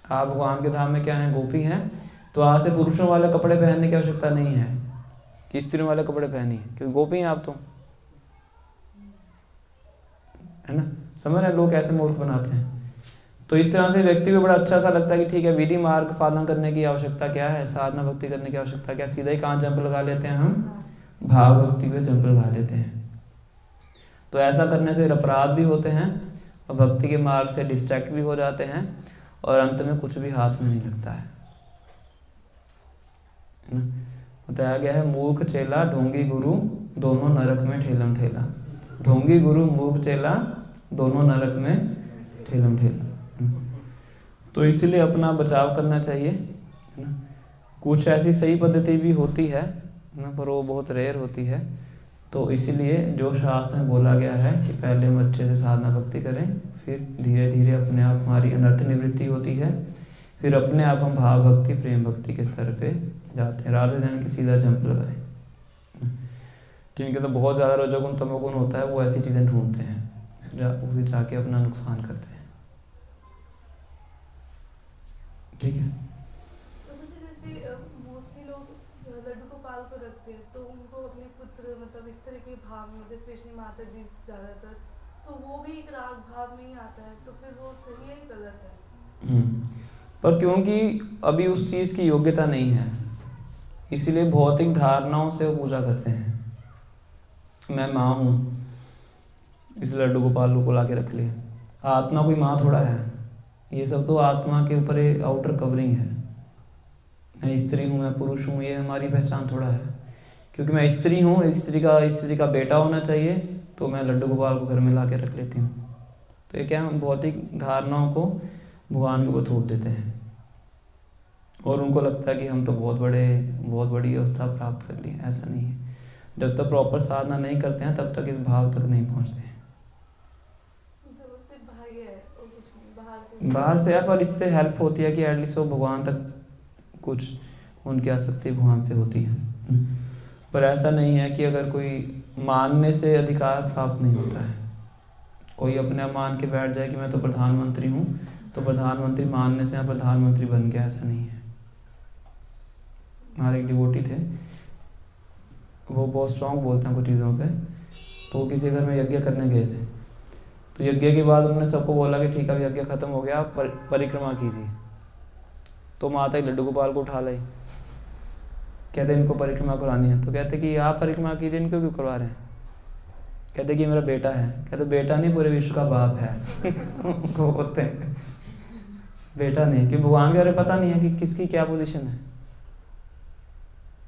आप भगवान के धाम में क्या हैं, गोपी हैं, तो आज से पुरुषों वाले कपड़े पहनने की आवश्यकता नहीं है कि स्त्रियों वाले कपड़े पहनिए, क्योंकि गोपी हैं आप तो, है ना। समझ रहे लोग कैसे मूर्ख बनाते हैं। तो इस तरह से व्यक्ति को बड़ा अच्छा सा लगता है कि ठीक है विधि मार्ग पालन करने की आवश्यकता क्या है, साधना भक्ति करने की आवश्यकता क्या, सीधा ही कहाँ जंप लगा लेते हैं हम, भाव भक्ति पे जंप लगा लेते हैं। तो ऐसा करने से अपराध भी होते हैं और भक्ति के मार्ग से डिस्ट्रैक्ट भी हो जाते हैं और अंत में कुछ भी हाथ में नहीं लगता है ना। बताया गया है मूर्ख चेला ढोंगी गुरु दोनों नरक में ठेलम ठेला। ढोंगी गुरु मूर्ख चेला दोनों नरक में ठेलम ठेला। तो इसीलिए अपना बचाव करना चाहिए, है ना। कुछ ऐसी सही पद्धति भी होती है ना, पर वो बहुत रेयर होती है। तो इसीलिए जो शास्त्र में बोला गया है कि पहले हम अच्छे से साधना भक्ति करें, फिर धीरे धीरे अपने आप हमारी अनर्थ निवृत्ति होती है, फिर अपने आप हम भाव भक्ति प्रेम भक्ति के स्तर पे जाते हैं, राधे जान की सीधा जंप लगाए। जिनके तो बहुत ज़्यादा रजोगुण तमोगुण होता है वो ऐसी चीज़ें ढूंढते हैं, फिर जाके अपना नुकसान करते हैं। ठीक है। तो मुझे जैसे मोस्टली लोग लड्डू गोपाल को रखते हैं तो उनको अपने पुत्र मतलब इस तरह के भाव में होते, स्पेशली माता जी ज़्यादातर, तो वो भी एक राग भाव में ही आता है, तो फिर वो सही है गलत है? पर क्योंकि अभी उस चीज़ की योग्यता नहीं है, इसीलिए भौतिक धारणाओं से वो पूजा करते हैं। मैं माँ हूँ इस लड्डू गोपाल को ला के रख लिया, आत्मा कोई माँ थोड़ा है। ये सब तो आत्मा के ऊपर एक आउटर कवरिंग है। मैं स्त्री हूँ, मैं पुरुष हूँ, ये हमारी पहचान थोड़ा है। क्योंकि मैं स्त्री हूँ, स्त्री का बेटा होना चाहिए, तो मैं लड्डू गोपाल को घर में ला के रख लेती हूँ। तो ये क्या, भौतिक धारणाओं को भगवान के ऊपर थोप देते हैं और उनको लगता है कि हम तो बहुत बड़ी अवस्था प्राप्त कर ली। ऐसा नहीं है। जब तक प्रॉपर साधना नहीं करते हैं तब तक इस भाव तक नहीं पहुँचते हैं। बाहर से है, पर इससे हेल्प होती है कि एटलीस्ट वो भगवान तक कुछ उनकी आसक्ति भगवान से होती है। पर ऐसा नहीं है कि अगर कोई मानने से अधिकार प्राप्त नहीं होता है। कोई अपने आप मान के बैठ जाए कि मैं तो प्रधानमंत्री हूँ, तो प्रधानमंत्री मानने से प्रधानमंत्री बन गया, ऐसा नहीं है। हमारे एक डिवोटी थे, वो बहुत स्ट्रॉन्ग बोलते हैं कुछ चीज़ों पे। तो वो किसी घर में यज्ञ करने गए थे, तो यज्ञ के बाद उन्होंने सबको बोला कि ठीक है यज्ञ खत्म हो गया, आप परिक्रमा कीजिए। तो माता ही लड्डू गोपाल को उठा लाई, कहते इनको परिक्रमा करानी है। तो कहते कि आप परिक्रमा कीजिए, इनको क्यों करवा रहे हैं? कहते कि मेरा बेटा है। कहते बेटा नहीं, पूरे विश्व का बाप है। उनको बोलते हैं बेटा नहीं, कि भगवान के बारे में पता नहीं है कि किसकी क्या पोजीशन है।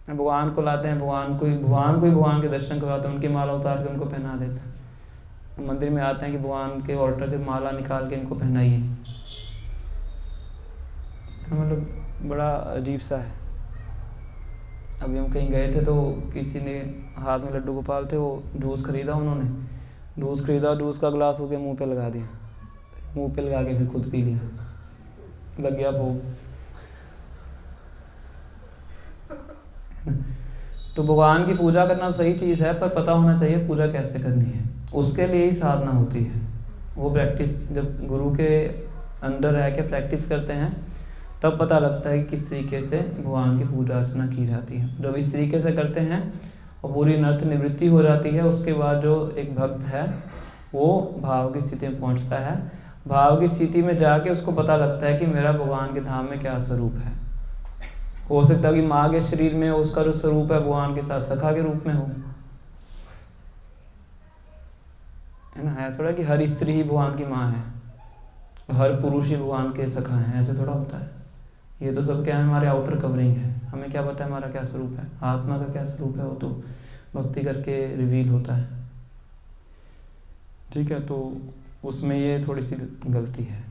भगवान को लाते हैं, भगवान के दर्शन करवाते हैं, उनकी माला उतार के उनको पहना देते हैं। मंदिर में आते हैं कि भगवान के ऑल्टर से माला निकाल के इनको पहनाइए। मतलब बड़ा अजीब सा है। अभी हम कहीं गए थे तो किसी ने हाथ में लड्डू गोपाल थे, वो जूस खरीदा, जूस का गिलास हो गया मुंह पे लगा दिया, मुंह पे लगा के फिर खुद पी लिया, लग गया भोग। तो भगवान की पूजा करना सही चीज़ है, पर पता होना चाहिए पूजा कैसे करनी है। उसके लिए ही साधना होती है। वो प्रैक्टिस जब गुरु के अंडर रह के प्रैक्टिस करते हैं तब पता लगता है कि किस तरीके से भगवान की पूजा अर्चना की जाती है। जब इस तरीके से करते हैं और पूरी नर्थ निवृत्ति हो जाती है, उसके बाद जो एक भक्त है वो भाव की स्थिति में पहुंचता है। भाव की स्थिति में जाके उसको पता लगता है कि मेरा भगवान के धाम में क्या स्वरूप है। हो सकता है कि माँ के शरीर में उसका जो स्वरूप है भगवान के साथ सखा के रूप में हो, है ना। ऐसा थोड़ा कि हर स्त्री ही भगवान की माँ है, हर पुरुष ही भगवान के सखा है, ऐसे थोड़ा होता है। ये तो सब क्या है, हमारे आउटर कवरिंग है। हमें क्या पता है हमारा क्या स्वरूप है, आत्मा का क्या स्वरूप है, वो तो भक्ति करके रिवील होता है। ठीक है, तो उसमें ये थोड़ी सी गलती है।